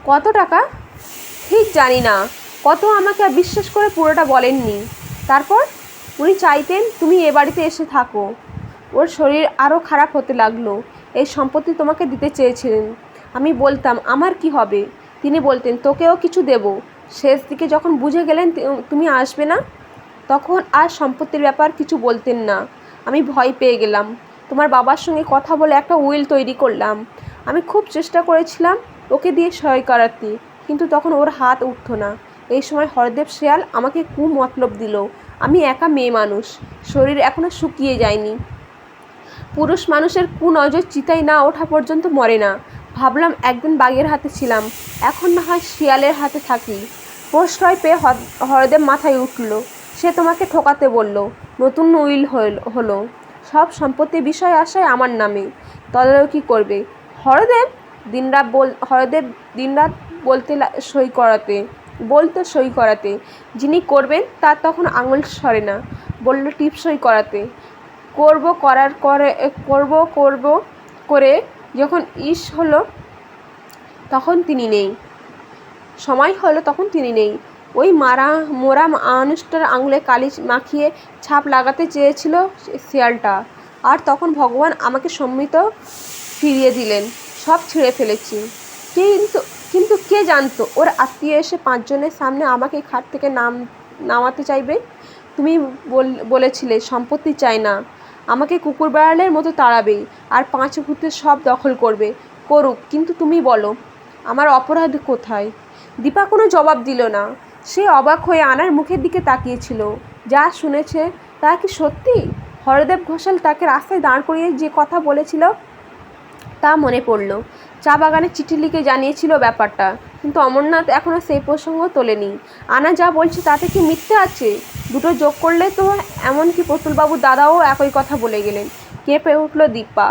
কত টাকা? ঠিক জানি না কত, আমাকে বিশ্বাস করে পুরোটা বলেননি। তারপর? উনি চাইতেন তুমি এ বাড়িতে এসে থাকো। ওর শরীর আরও খারাপ হতে লাগলো। এই সম্পত্তি তোমাকে দিতে চেয়েছিলেন। আমি বলতাম আমার কি হবে, তিনি বলতেন তোকেও কিছু দেব। শেষ দিকে যখন বুঝে গেলেন তুমি আসবে না, তখন আর সম্পত্তির ব্যাপার কিছু বলতেন না। আমি ভয় পেয়ে গেলাম। তোমার বাবার সঙ্গে কথা বলে একটা উইল তৈরি করলাম। আমি খুব চেষ্টা করেছিলাম ওকে দিয়ে সই করাতে, কিন্তু তখন ওর হাত উঠত না। এই সময় হরদেব শেয়াল আমাকে মতলব দিল। আমি একা মেয়ে মানুষ, শরীর এখনও শুকিয়ে যায়নি। পুরুষ মানুষের নজর চিতায় না ওঠা পর্যন্ত মরে না। ভাবলাম একদিন বাঘের হাতে ছিলাম, এখন না হয় শিয়ালের হাতে থাকি। প্রশ্রয় পেয়ে হরদেব মাথায় উঠল। সে তোমাকে ঠকাতে বলল। নতুন উইল হলো, সব সম্পত্তির বিষয় আসায় আমার নামে। তদারকি করবে। হরদেব দিনরাত বলতো সই করাতে। যিনি করবেন তার তখন আঙুল সরে না, বলল টিপ সই করাতে। করব করে যখন হলো তখন তিনি নেই, সময় হলো তখন তিনি নেই। ওই মোরা মানুষটার আঙুলে কালি মাখিয়ে ছাপ লাগাতে চেয়েছিল শেয়ালটা, আর তখন ভগবান আমাকে সম্মিত ফিরিয়ে দিলেন। সব ছিঁড়ে ফেলেছি। কিন্তু কে জানতো ওর আত্মীয় এসে 5 জনের সামনে আমাকে খাট থেকে নামাতে চাইবে। তুমি বলেছিলে সম্পত্তি চাই না, আমাকে কুকুর বেড়ালের মতো তাড়াবে, আর 5 ভূতে সব দখল করবে। করুক, কিন্তু তুমি বলো আমার অপরাধ কোথায়? দীপা কোনো জবাব দিল না। সে অবাক হয়ে আনার মুখের দিকে তাকিয়েছিল। যা শুনেছে তা কি সত্যি? হরদেব ঘোষাল তাকে রাস্তায় দাঁড় করিয়ে যে কথা বলেছিল তা মনে পড়ল। চা বাগানে চিঠি লিখে জানিয়েছিল ব্যাপারটা, কিন্তু অমরনাথ এখনও সেই প্রসঙ্গ তোলেনি। আনা যা বলছে তাতে কি মিথ্যে আছে? দুটো যোগ করলে তো এমনকি প্রতুলবাবুর দাদাও একই কথা বলে গেলেন। কেঁপে উঠল দীপা।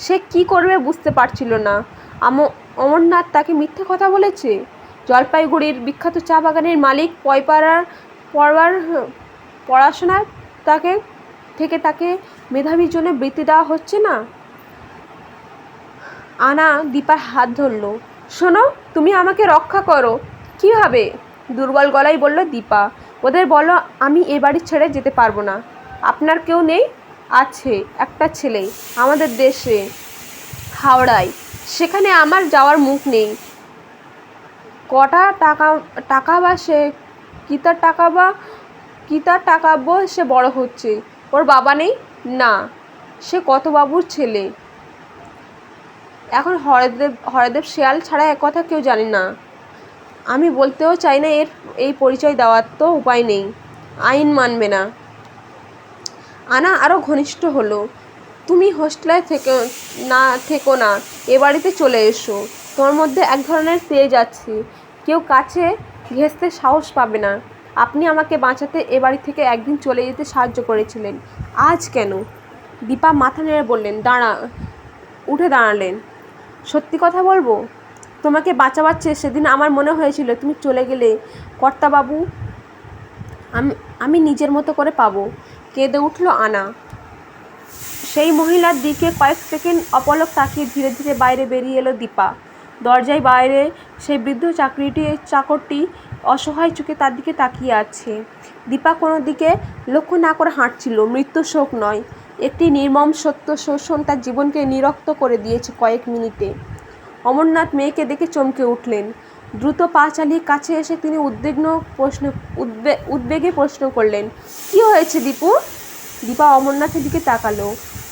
সে কি করবে বুঝতে পারছিল না। অমরনাথ তাকে মিথ্যে কথা বলেছে? জলপাইগুড়ির বিখ্যাত চা বাগানের মালিক পড়াশোনার তাকে মেধাবীর জন্য বৃত্তি দেওয়া হচ্ছে না। আনা দীপার হাত ধরল। শোনো, তুমি আমাকে রক্ষা করো। কীভাবে? দুর্বল গলায় বলল দীপা। ওদের বলো আমি এ বাড়ি ছেড়ে যেতে পারবো না। আপনার কেউ নেই? আছে, একটা ছেলে আমাদের দেশে, হাওড়ায়। সেখানে আমার যাওয়ার মুখ নেই। কটা টাকা বা সে কি তার টাকাবো সে বড় হচ্ছে। ওর বাবা নেই? না, সে কত বাবুর ছেলে। এখন হরদেব শেয়াল ছাড়া একথা কেউ জানে না। আমি বলতেও চাই না, এই পরিচয় দেওয়ার তো উপায় নেই, আইন মানবে না। আনা আরও ঘনিষ্ঠ হলো। তুমি হোস্টেলে থেকো না, এ বাড়িতে চলে এসো। তোমার মধ্যে এক ধরনের তেজ আছে, কেউ কাছে ঘেঁষতে সাহস পাবে না। আপনি আমাকে বাঁচাতে এ বাড়ি থেকে একদিন চলে যেতে সাহায্য করেছিলেন, আজ কেন? দীপা মাথা নেড়ে বললেন, উঠে দাঁড়ালেন। সত্যি কথা বলবো, তোমাকে বাঁচাবার চেয়ে সেদিন আমার মনে হয়েছিল তুমি চলে গেলে কর্তাবাবু আমি নিজের মতো করে পাবো। কেঁদে উঠল আনা। সেই মহিলার দিকে কয়েক সেকেন্ড অপলক তাকিয়ে ধীরে ধীরে বাইরে বেরিয়ে এলো দীপা। দরজায় বাইরে সেই বৃদ্ধ চাকরটি অসহায় চোখে তার দিকে তাকিয়ে আছে। দীপা কোনো দিকে লক্ষ্য না করে হাঁটছিল। মৃত্যু শোক নয়, একটি নির্মম সত্য শোষণ তার জীবনকে নিরক্ত করে দিয়েছে কয়েক মিনিটে। অমরনাথ মেয়েকে দেখে চমকে উঠলেন। দ্রুত পা চালিয়ে কাছে এসে তিনি উদ্বেগে প্রশ্ন করলেন, কি হয়েছে দীপু? দীপা অমরনাথের দিকে তাকালো।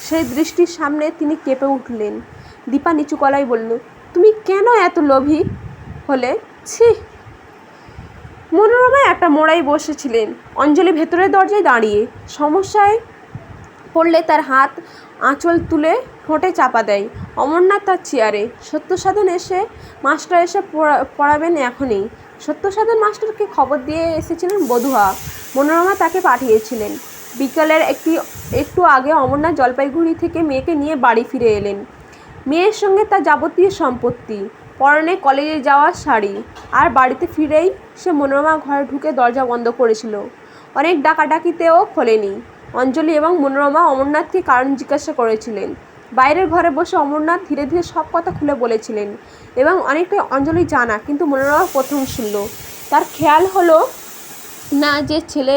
সেই দৃষ্টির সামনে তিনি কেঁপে উঠলেন। দীপা নিচু গলায় বলল, তুমি কেন এত লোভী হলে? ছি! মনোরমা একটা মোড়ায় বসেছিলেন, অঞ্জলি ভেতরের দরজায় দাঁড়িয়ে। সমস্যায় পড়লে তার হাত আঁচল তুলে ঠোঁটে চাপা দেয়। অমরনাথ তার চেয়ারে। সত্যসাধন মাস্টার এসে পড়াবেন এখনই। সত্যসাধন মাস্টারকে খবর দিয়ে এসেছিলেন বধূয়া। মনোরমা তাকে পাঠিয়েছিলেন। বিকেলের একটু আগে অমরনাথ জলপাইগুড়ি থেকে মেয়েকে নিয়ে বাড়ি ফিরে এলেন। মেয়ের সঙ্গে তার যাবতীয় সম্পত্তি, পরনে কলেজে যাওয়ার শাড়ি। আর বাড়িতে ফিরেই সে মনোরমা ঘরে ঢুকে দরজা বন্ধ করেছিল। অনেক ডাকাডাকিতেও খোলেনি। অঞ্জলি এবং মনোরমা অমরনাথকে কারণ জিজ্ঞাসা করেছিলেন। বাইরের ঘরে বসে অমরনাথ ধীরে ধীরে সব কথা খুলে বলেছিলেন এবং অনেকটাই অঞ্জলি জানা, কিন্তু মনোরমা প্রথম শুনল। তার খেয়াল হলো না যে ছেলে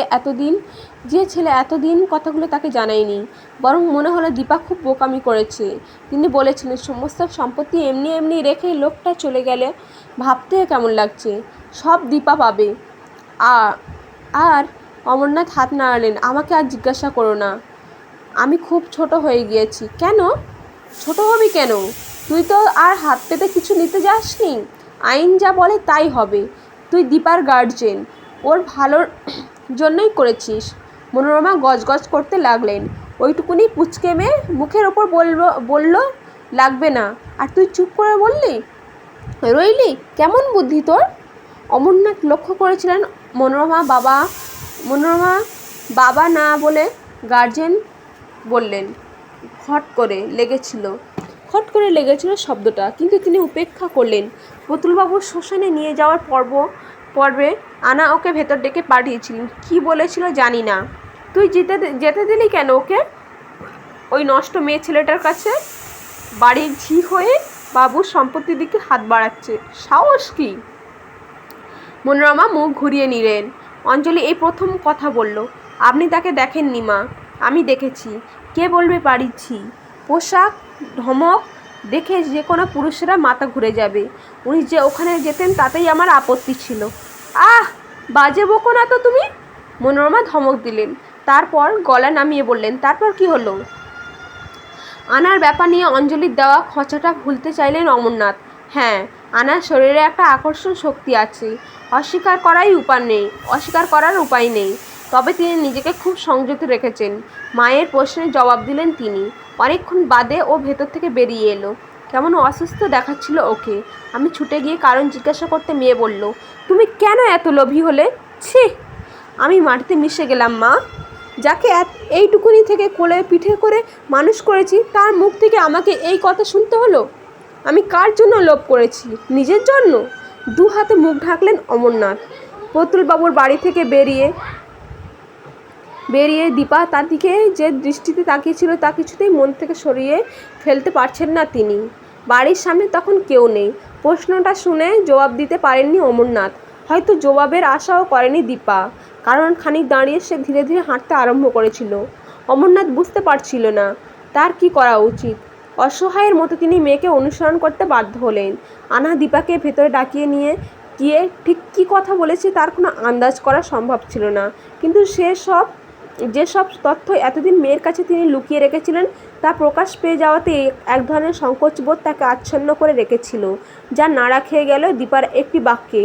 এতদিন কথাগুলো তাকে জানায়নি, বরং মনে হলো দীপা খুব বোকামি করেছে। তিনি বলেছিলেন, সমস্ত সম্পত্তি এমনি এমনি রেখে লোকটা চলে গেলে ভাবতে কেমন লাগছে, সব দীপা পাবে। আর অমরনাথ হাত নাড়ালেন। আমাকে আর জিজ্ঞাসা করো না, আমি খুব ছোট হয়ে গিয়েছি। কেন ছোট হবি কেন? তুই তো আর হাত পেতে কিছু নিতে যাসনি। আইন যা বলে তাই হবে। তুই দীপার গার্জেন, ওর ভালোর জন্যই করেছিস। মনোরমা গজগজ করতে লাগলেন। ওইটুকুনি পুচকে মেয়ে মুখের ওপর বলল লাগবে না, আর তুই চুপ করে রইলি। কেমন বুদ্ধি তোর? অমরনাথ লক্ষ্য করেছিলেন মনোরমা বাবা না বলে গার্জেন বললেন। খট করে লেগেছিল শব্দটা, কিন্তু তিনি উপেক্ষা করলেন। প্রতুলবাবুর শ্মশানে নিয়ে যাওয়ার পর্বে আনা ওকে ভেতর ডেকে পাঠিয়েছিলেন। কি বলেছিল জানি না। তুই যেতে দিলি কেন ওকে ওই নষ্ট মেয়ে ছেলেটার কাছে? বাড়ির ঝি হয়ে বাবুর সম্পত্তির দিকে হাত বাড়াচ্ছে, সাহস কি? মনোরমা মুখ ঘুরিয়ে নিলেন। অঞ্জলি এই প্রথম কথা বলল। আপনি তাকে দেখেননি মা? আমি দেখেছি। কে বলবে বাড়ির ঝি? পোশাক ধমক দেখে যে কোনো পুরুষেরা মাথা ঘুরে যাবে। উনি যে ওখানে যেতেন তাতেই আমার আপত্তি ছিল। বাজে বকো না তো তুমি, মনোরমা ধমক দিলেন। তারপর গলা নামিয়ে বললেন, তারপর কি হলো? আনার ব্যাপার নিয়ে অঞ্জলির দেওয়া খোঁচাটা ভুলতে চাইলেন অমরনাথ। হ্যাঁ, আনার শরীরে একটা আকর্ষণ শক্তি আছে, অস্বীকার করার উপায় নেই। তবে তিনি নিজেকে খুব সংযত রেখেছেন। মায়ের প্রশ্নের জবাব দিলেন তিনি। অনেকক্ষণ বাদে ও ভেতর থেকে বেরিয়ে এলো। কেমন অসুস্থ দেখাচ্ছিল ওকে। আমি ছুটে গিয়ে কারণ জিজ্ঞাসা করতে মেয়ে বলল, তুমি কেন এত লোভী হলে? ছি, আমি মাটিতে মিশে গেলাম মা। যাকে এইটুকুনি থেকে কোলে পিঠে করে মানুষ করেছি, তার মুখ থেকে আমাকে এই কথা শুনতে হলো? আমি কার জন্য লোভ করেছি? নিজের জন্য? দু হাতে মুখ ঢাকলেন অমরনাথ। প্রতুলবাবুর বাড়ি থেকে বেরিয়ে দীপা তার দিকে যে দৃষ্টিতে তাকিয়েছিল তা কিছুতেই মন থেকে সরিয়ে ফেলতে পারছেন না তিনি। বাড়ির সামনে তখন কেউ নেই। প্রশ্নটা শুনে জবাব দিতে পারেননি অমরনাথ। হয়তো জবাবের আশাও করেনি দীপা, কারণ খানিক দাঁড়িয়ে সে ধীরে ধীরে হাঁটতে আরম্ভ করেছিল। অমরনাথ বুঝতে পারছিল না তার কি করা উচিত। অসহায়ের মতো তিনি মেয়েকে অনুসরণ করতে বাধ্য হলেন। আনা দীপাকে ভেতরে ডাকিয়ে নিয়ে গিয়ে ঠিক কী কথা বলেছে তার কোনো আন্দাজ করা সম্ভব ছিল না, কিন্তু যেসব তথ্য এতদিন মেয়ের কাছে তিনি লুকিয়ে রেখেছিলেন তা প্রকাশ পেয়ে যাওয়াতে এক ধরনের সংকোচবোধ তাকে আচ্ছন্ন করে রেখেছিল, যা নাড়া খেয়ে গেল দীপার একটি বাক্যে।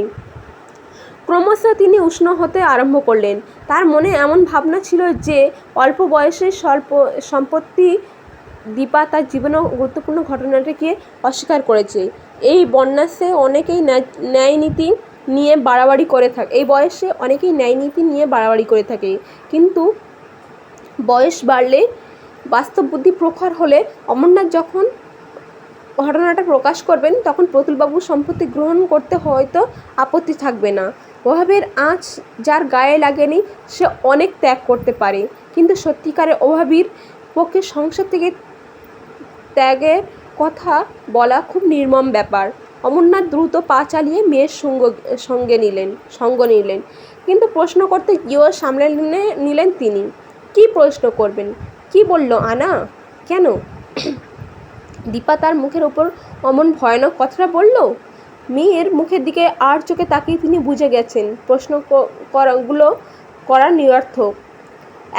ক্রমশ তিনি উষ্ণ হতে আরম্ভ করলেন। তার মনে এমন ভাবনা ছিল যে অল্প বয়সে সম্পত্তি দীপা তার জীবনের গুরুত্বপূর্ণ ঘটনাটাকে অস্বীকার করেছে। এই বয়সে অনেকেই ন্যায়নীতি নিয়ে বাড়াবাড়ি করে থাকে, কিন্তু বয়স বাড়লে বাস্তব বুদ্ধি প্রখর হলে অমরনাথ যখন ঘটনাটা প্রকাশ করবেন তখন প্রতুলবাবুর সম্পত্তি গ্রহণ করতে হয়তো আপত্তি থাকবে না। অভাবের আঁচ যার গায়ে লাগেনি সে অনেক ত্যাগ করতে পারে, কিন্তু সত্যিকারের অভাবীর পক্ষে সংসার থেকে ত্যাগের কথা বলা খুব নির্মম ব্যাপার। অমরনাথ দ্রুত পা চালিয়ে মেয়ের সঙ্গ নিলেন, কিন্তু প্রশ্ন করতে গিয়েও সামলে নিলেন তিনি। কি প্রশ্ন করবেন? কি বলল আনা? কেন দীপা তার মুখের ওপর অমন ভয়ানক কথাটা বলল? মেয়ের মুখের দিকে আর চোখে তাকিয়ে তিনি বুঝে গেছেন প্রশ্নগুলো করা নিরর্থক।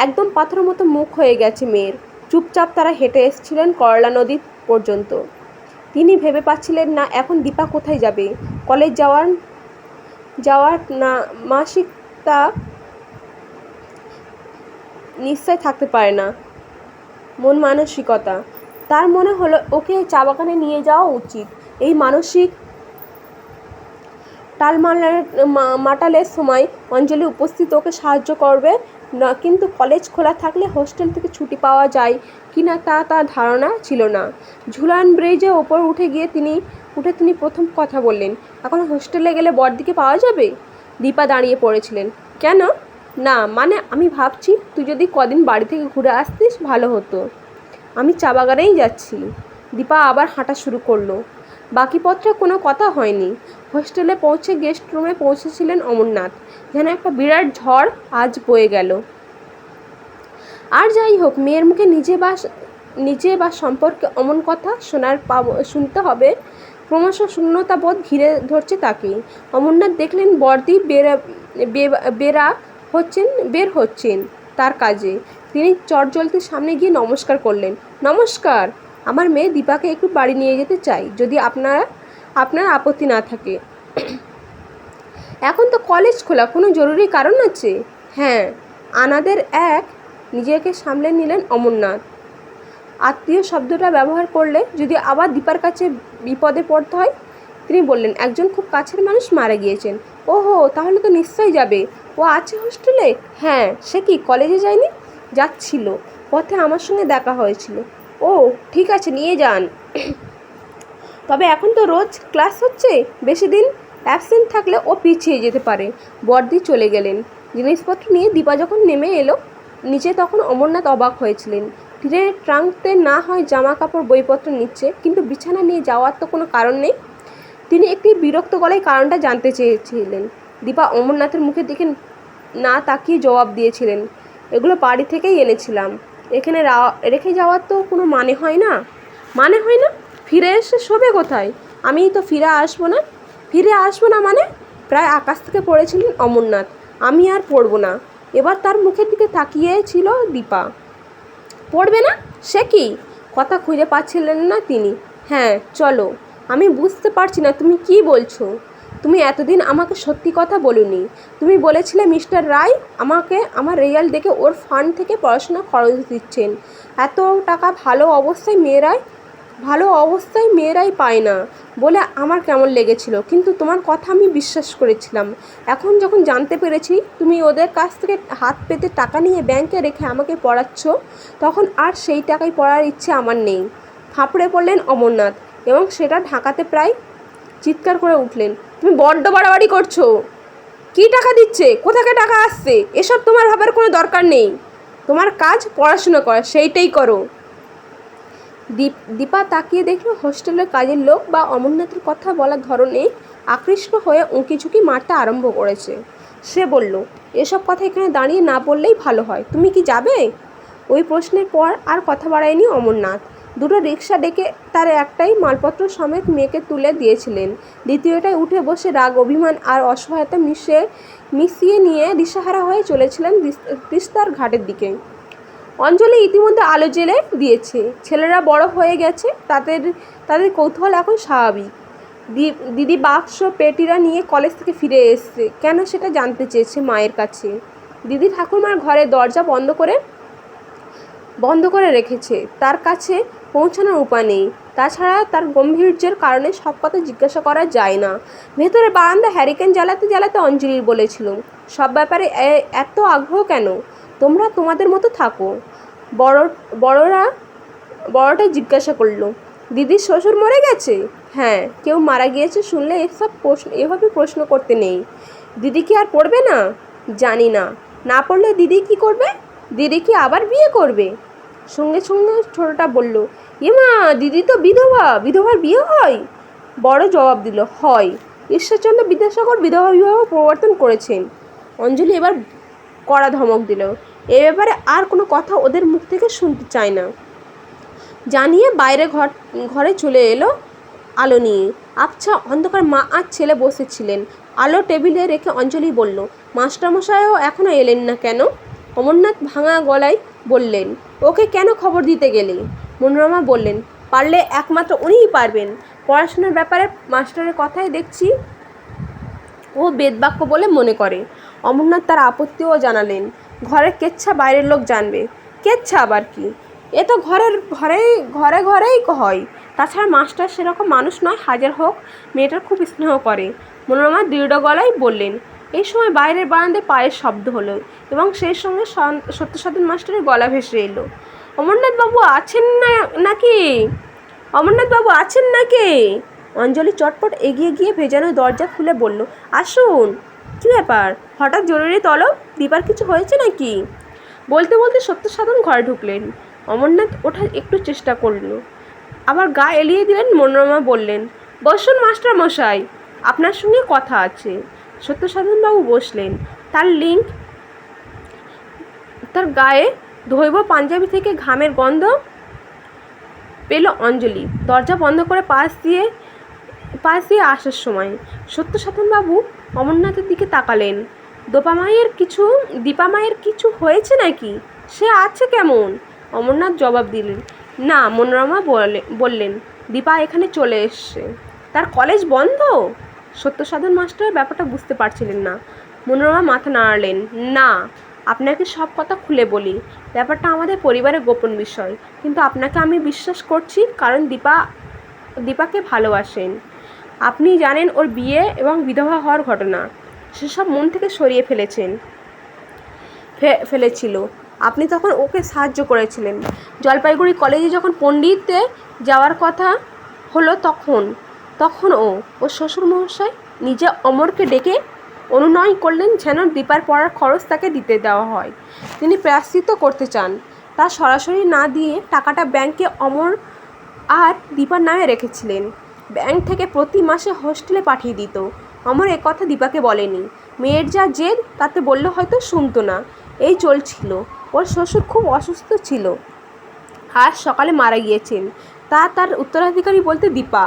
একদম পাথরের মতো মুখ হয়ে গেছে মেয়ের। চুপচাপ তারা হেঁটে এসেছিলেন করলা নদী পর্যন্ত। তিনি ভেবে পাচ্ছিলেন না এখন দীপা কোথায় যাবে। কলেজ যাওয়ার না মাসিক তা নিশ্চয় থাকতে পারে না মন মানসিকতা। তার মনে হলো ওকে চা বাগানে নিয়ে যাওয়া উচিত। এই মানসিক মাটালের সময় অঞ্জলি উপস্থিত ওকে সাহায্য করবে না, কিন্তু কলেজ খোলা থাকলে হোস্টেল থেকে ছুটি পাওয়া যায় কি না তা তার ধারণা ছিল না। ঝুলান ব্রিজের ওপর তিনি প্রথম কথা বললেন, এখন হোস্টেলে গেলে বড়দিকে পাওয়া যাবে? দীপা দাঁড়িয়ে পড়েছিলেন। কেন? না মানে আমি ভাবছি তুই যদি কদিন বাড়ি থেকে ঘুরে আসতিস ভালো হতো। আমি চা বাগানেই যাচ্ছি। দীপা আবার হাঁটা শুরু করলো। বাকি পথে কোনো কথা হয়নি। হোস্টেলে পৌঁছে গেস্ট রুমে পৌঁছেছিলেন অমরনাথ। যেন একটা বিরাট ঝড় আজ বয়ে গেল। আর যাই হোক, মেয়ের মুখে নিজে বা সম্পর্কে অমন কথা শুনতে হবে। ক্রমশ শূন্যতাবোধ ঘিরে ধরছে তাকে। অমরনাথ দেখলেন বড়দি বের হচ্ছেন তার কাজে। তিনি চটজলদির সামনে গিয়ে নমস্কার করলেন। নমস্কার, আমার মেয়ে দীপাকে একটু বাড়ি নিয়ে যেতে চাই, যদি আপনার আপত্তি না থাকে। এখন তো কলেজ খোলা, কোনো জরুরি কারণ আছে? হ্যাঁ, আনাদের নিজেকে সামলে নিলেন অমরনাথ। আত্মীয় শব্দটা ব্যবহার করলে যদি আবার দীপার কাছে বিপদে পড়তে হয়। তিনি বললেন, একজন খুব কাছের মানুষ মারা গিয়েছেন। ওহো, তাহলে তো নিশ্চয়ই যাবে। ও আছে হোস্টেলে? হ্যাঁ। সে কি কলেজে যায়নি? যাচ্ছিল, পথে আমার সঙ্গে দেখা হয়েছিল। ও ঠিক আছে, নিয়ে যান। তবে এখন তো রোজ ক্লাস হচ্ছে, বেশি দিন অ্যাবসেন্ট থাকলে ও পিছিয়ে যেতে পারে। বড়দি চলে গেলেন। জিনিসপত্র নিয়ে দীপা যখন নেমে এলো নিচে, তখন অমরনাথ অবাক হয়েছিলেন। ট্রেনের ট্রাঙ্কতে না হয় জামা কাপড় বইপত্র নিচ্ছে, কিন্তু বিছানা নিয়ে যাওয়ার তো কোনো কারণ নেই। তিনি একটি বিরক্ত গলায় কারণটা জানতে চেয়েছিলেন। দীপা অমরনাথের মুখের দিকে না তাকিয়ে জবাব দিয়েছিলেন, এগুলো বাড়ি থেকেই এনেছিলাম। এখানে রেখে যাওয়ার তো কোনো মানে হয় না। মানে হয় না? ফিরে এসে শোবে কোথায়? আমি তো ফিরে আসবো না মানে? প্রায় আকাশ থেকে পড়েছিলেন অমরনাথ। আমি আর পড়ব না। এবার তার মুখের দিকে তাকিয়েছিল দীপা। পড়বে না? সে কি? কথা খুঁজে পাচ্ছিলেন না তিনি। হ্যাঁ, চলো। আমি বুঝতে পারছি না তুমি কি বলছো। তুমি এতদিন আমাকে সত্যি কথা বলোনি। তুমি বলেছিলে মিস্টার রায় আমাকে আমার রেজাল্ট দেখে ওর ফান্ড থেকে পড়াশোনা খরচ দিচ্ছেন। এত টাকা ভালো অবস্থায় মেয়েরাই পায় না বলে আমার কেমন লেগেছিল, কিন্তু তোমার কথা আমি বিশ্বাস করেছিলাম। এখন যখন জানতে পেরেছি তুমি ওদের কাছ থেকে হাত পেতে টাকা নিয়ে ব্যাংকে রেখে আমাকে পড়াচ্ছ, তখন আর সেই টাকায় পড়ার ইচ্ছে আমার নেই। ফাঁপড়ে পড়লেন অমরনাথ এবং সেটা ঢাকাতে প্রায় চিৎকার করে উঠলেন, তুমি বড্ড বাড়াবাড়ি করছো। কী টাকা দিচ্ছে? কোথাকে টাকা আসছে? এসব তোমার ভাবার কোনো দরকার নেই। তোমার কাজ পড়াশোনা করা, সেইটাই করো। দীপা তাকিয়ে দেখল হোস্টেলের কাজের লোক বা অমরনাথের কথা বলার ধরনে আকৃষ্ট হয়ে উঁকিঝুঁকি মারতে আরম্ভ করেছে। সে বলল, এসব কথা এখানে দাঁড়িয়ে না বললেই ভালো হয়। তুমি কি যাবে? ওই প্রশ্নের পর আর কথা বাড়ায়নি অমরনাথ। দুটো রিক্সা ডেকে তার একটাই মালপত্র সমেত মেয়েকে তুলে দিয়েছিলেন। দ্বিতীয়টায় উঠে বসে রাগ, অভিমান আর অসহায়তা মিশিয়ে নিয়ে দিশাহারা হয়ে চলেছিলেন তিস্তার ঘাটের দিকে। অঞ্জলি ইতিমধ্যে আলো জ্বেলে দিয়েছে। ছেলেরা বড় হয়ে গেছে, তাদের কৌতূহল এখন স্বাভাবিক। দিদি বাক্স পেটিরা নিয়ে কলেজ থেকে ফিরে এসছে কেন সেটা জানতে চেয়েছে মায়ের কাছে। দিদি ঠাকুরমার ঘরে দরজা বন্ধ করে রেখেছে, তার কাছে পৌঁছানোর উপায় নেই। তাছাড়া তার গম্ভীর্যের কারণে সব কথা জিজ্ঞাসা করা যায় না। ভেতরে বারান্দা হ্যারিকেন জ্বালাতে অঞ্জলি বলেছিল, সব ব্যাপারে এত আগ্রহ কেন? তোমরা তোমাদের মতো থাকো। বড়টা জিজ্ঞাসা করলো, দিদির শ্বশুর মরে গেছে? হ্যাঁ, কেউ মারা গিয়েছে শুনলে এভাবে প্রশ্ন করতে নেই। দিদি কি আর পড়বে না? জানি না। না পড়লে দিদি কি করবে? দিদি কি আবার বিয়ে করবে? সঙ্গে সঙ্গে ছোটটা বলল, মা, দিদি তো বিধবার বিয়ে হয়? বড় জবাব দিল, হয়। ঈশ্বরচন্দ্র বিদ্যাসাগর বিধবা বিবাহ প্রবর্তন করেছেন। অঞ্জলি এবার কড়া ধমক দিল, এ ব্যাপারে আর কোনো কথা ওদের মুখ থেকে শুনতে চায় না জানিয়ে বাইরে ঘরে চলে এলো আলো নিয়ে। আবছা অন্ধকার মা আর ছেলে বসেছিলেন। আলো টেবিলে রেখে অঞ্জলি বলল, মাস্টারমশাইও এখনও এলেন না কেন? অমরনাথ ভাঙা গলায় বললেন, ওকে কেন খবর দিতে গেলে? মনোরমা বললেন, পারলে একমাত্র উনিই পারবেন। পড়াশোনার ব্যাপারে মাস্টারের কথাই দেখছি ও বেদবাক্য বলে মনে করে। অমরনাথ তার আপত্তিও জানালেন, ঘরের কেচ্ছা বাইরের লোক জানবে। কেচ্ছা আবার কি? এ তো ঘরেই হয়। তাছাড়া মাস্টার সেরকম মানুষ নয়, হাজার হোক মেয়েটার খুব স্নেহ করে। মনোরমা দৃঢ় গলায় বললেন। এই সময় বাইরের বারান্দায় পায়ের শব্দ হলো এবং সেই সঙ্গে সত্যসাধন মাস্টারের গলা ভেসে এলো। অমরনাথবাবু আছেন না নাকি? অমরনাথবাবু আছেন নাকি? অঞ্জলি চটপট এগিয়ে গিয়ে ভেজানো দরজা খুলে বলল, আসুন। কী ব্যাপার, হঠাৎ জরুরি তলব? দীপার কিছু হয়েছে নাকি? বলতে বলতে সত্যসাধন ঘরে ঢুকলেন। অমরনাথ ওঠার একটু চেষ্টা করল, আবার গা এলিয়ে দিলেন। মনোরমা বললেন, বসুন মাস্টার মশাই, আপনার সঙ্গে কথা আছে। সত্যসাধনবাবু বসলেন। তার গায়ে ধৈব পাঞ্জাবি থেকে ঘামের গন্ধ পেল অঞ্জলি। দরজা বন্ধ করে পাশ দিয়ে আসার সময় সত্যসাধনবাবু অমরনাথের দিকে তাকালেন। দীপা মায়ের কিছু হয়েছে নাকি? সে আছে কেমন? অমরনাথ জবাব দিলেন, না। মনোরমা বললেন, দীপা এখানে চলে এসছে। তার কলেজ বন্ধ? সত্যসাধন মাস্টার ব্যাপারটা বুঝতে পারছিলেন না। মনোরমা মাথা নাড়ালেন, না, আপনাকে সব কথা খুলে বলি। ব্যাপারটা আমাদের পরিবারের গোপন বিষয়, কিন্তু আপনাকে আমি বিশ্বাস করছি, কারণ দীপাকে ভালোবাসেন। আপনি জানেন ওর বিয়ে এবং বিধবা হওয়ার ঘটনা। সেসব মন থেকে সরিয়ে ফেলেছিল। আপনি তখন ওকে সাহায্য করেছিলেন। জলপাইগুড়ি কলেজে যখন পণ্ডিতে যাওয়ার কথা হলো, তখন ও শ্বশুরমশাই নিজে অমরকে ডেকে অনুনয় করলেন যেন দীপার পড়ার খরচ তাকে দিতে দেওয়া হয়। তিনি প্রায়শ্চিত্ত করতে চান। তা সরাসরি না দিয়ে টাকাটা ব্যাংকে অমর আর দীপার নামে রেখেছিলেন। ব্যাংক থেকে প্রতি মাসে হোস্টেলে পাঠিয়ে দিত। অমর কথা দীপাকে বলেনি। মেয়ের যা জেদ, তাতে বললে হয়তো শুনতো না। এই চলছিল। ওর শ্বশুর খুব অসুস্থ ছিল, আজ সকালে মারা গিয়েছেন। তার উত্তরাধিকারী বলতে দীপা।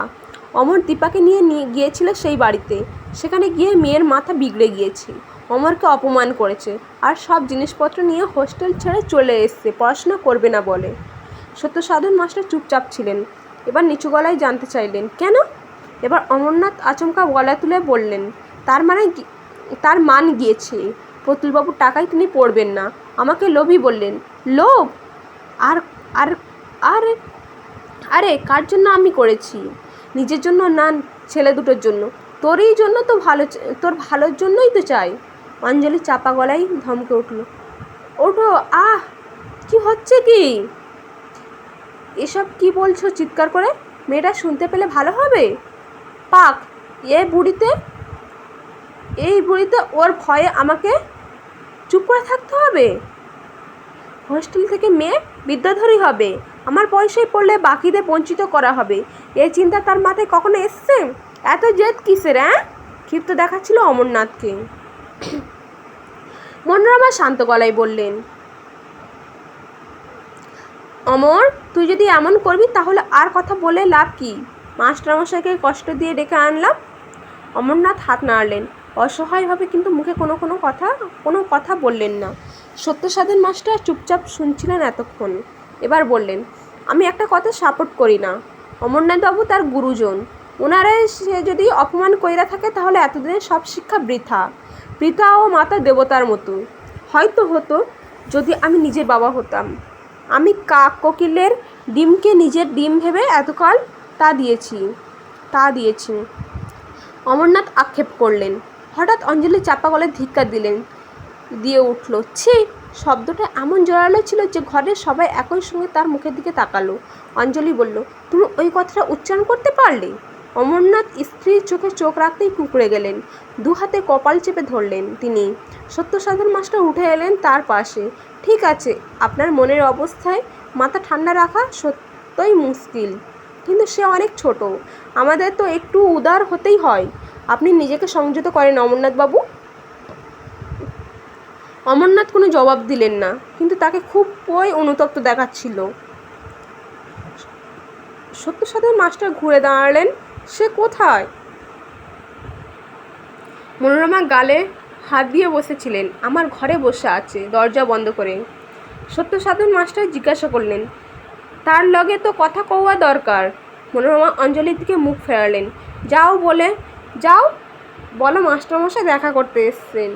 অমর দীপাকে নিয়ে গিয়েছিল সেই বাড়িতে। সেখানে গিয়ে মেয়ের মাথা বিগড়ে গিয়েছে। অমরকে অপমান করেছে আর সব জিনিসপত্র নিয়ে হোস্টেল ছেড়ে চলে এসছে, পড়াশোনা করবে না বলে। সত্যসাধন মাস্টার চুপচাপ ছিলেন। এবার নিচু গলায় জানতে চাইলেন, কেন? এবার অমরনাথ আচমকা গলা তুলে বললেন, তার মান গিয়েছে। প্রতুলবাবুর টাকায় তিনি পড়বেন না। আমাকে লোভী বললেন। লোভ? আর আর আর আরে কার জন্য আমি করেছি? নিজের জন্য না, ছেলে দুটোর জন্য। তোরই জন্য তো, তোর ভালোর জন্যই তো চাই। অঞ্জলি চাপা গলায় ধমকে উঠল, ওঠো। আহ, কি হচ্ছে কি? এসব কি বলছো চিৎকার করে? মেয়েটা শুনতে পেলে ভালো হবে। পাক, এই বুড়িতে ওর ভয়ে আমাকে চুপ করে থাকতে হবে? হোস্টেল থেকে মেয়ে বিদ্যাধরী হবে, আমার পয়সায় পড়লে বাকিদের বঞ্চিত করা হবে, এই চিন্তা তার মাথায় কখনো এসছে? এত জেদ কিসের? ক্ষিপ্ত দেখাচ্ছিল অমরনাথকে। মনোরমা শান্ত গলায় বললেন, অমর, তুই যদি এমন করবি তাহলে আর কথা বলে লাভ কি? মাস্টারমশাইকে কষ্ট দিয়ে ডেকে আনলাম। অমরনাথ হাত নাড়লেন অসহায়ভাবে, কিন্তু মুখে কোনো কথা বললেন না। সত্যসাধন মাস্টার চুপচাপ শুনছিলেন এতক্ষণ। এবার বললেন, আমি একটা কথা সাপোর্ট করি না। অমরনাথবাবু তার গুরুজন, ওনারা সে যদি অপমান কইরা থাকে তাহলে এতদিনের সব শিক্ষা বৃথা ও মাতা দেবতার মতো। হয়তো হতো যদি আমি নিজের বাবা হতাম। আমি কোকিলের ডিমকে নিজের ডিম ভেবে এতকাল তা দিয়েছি। অমরনাথ আক্ষেপ করলেন। হঠাৎ অঞ্জলি চাপা গলায় ধিক্কার দিয়ে উঠল। ছি! শব্দটা এমন জোরালো ছিল যে ঘরের সবাই একই সঙ্গে তার মুখের দিকে তাকালো। অঞ্জলি বলল, তুমি ওই কথাটা উচ্চারণ করতে পারলে? অমরনাথ স্ত্রীর চোখে চোখ রাখতেই কুঁকড়ে গেলেন। দু হাতে কপাল চেপে ধরলেন তিনি। সত্যসাধন মাস্টার উঠে এলেন তার পাশে। ঠিক আছে, আপনার মনের অবস্থায় মাথা ঠান্ডা রাখা সত্যই মুশকিল, কিন্তু সে অনেক ছোট। আমাদের তো একটু উদার হতেই হয়। আপনি নিজেকে সংযত করেন অমরনাথবাবু। অমরনাথ কোনো জবাব দিলেন না, কিন্তু তাকে খুবই অনুতপ্ত দেখাচ্ছিল। সত্যসাধন মাস্টার ঘুরে দাঁড়ালেন। সে কোথায়? মনোরমা গালে হাত দিয়ে বসেছিলেন। আমার ঘরে বসে আছে, দরজা বন্ধ করে। সত্যসাধন মাস্টার জিজ্ঞাসা করলেন, তার লগে তো কথা কওয়া দরকার। মনোরমা অঞ্জলির দিকে মুখ ফেরালেন। যাও বলো মাস্টারমশাই দেখা করতে এসছেন।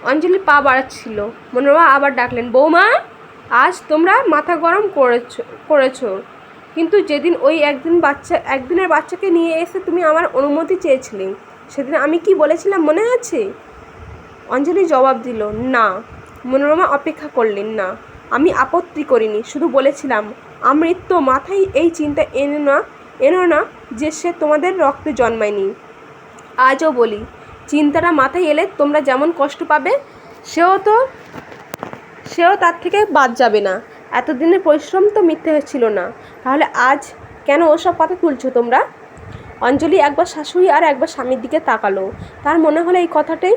অঞ্জলি পা বাড়াচ্ছিল। মনোরমা আবার ডাকলেন, বৌমা, আজ তোমরা মাথা গরম করেছো। কিন্তু যেদিন ওই একদিনের বাচ্চাকে নিয়ে এসে তুমি আমার অনুমতি চেয়েছিলে, সেদিন আমি কি বলেছিলাম মনে আছে? অঞ্জলি জবাব দিল, না। মনোরমা অপেক্ষা করলেন না। আমি আপত্তি করিনি, শুধু বলেছিলাম, আমৃত্য মাথায় এই চিন্তা এনো না যে সে তোমাদের রক্তে জন্মায়নি। আজও বলি, চিন্তাটা মাথায় এলে তোমরা যেমন কষ্ট পাবে, সেও তার থেকে বাদ যাবে না। এতদিনের পরিশ্রম তো মিথ্যে ছিল না। তাহলে আজ কেন ওসব কথা তুলছো তোমরা? অঞ্জলি একবার শাশুড়ি আর একবার স্বামীর দিকে তাকালো। তার মনে হলো এই কথাটাই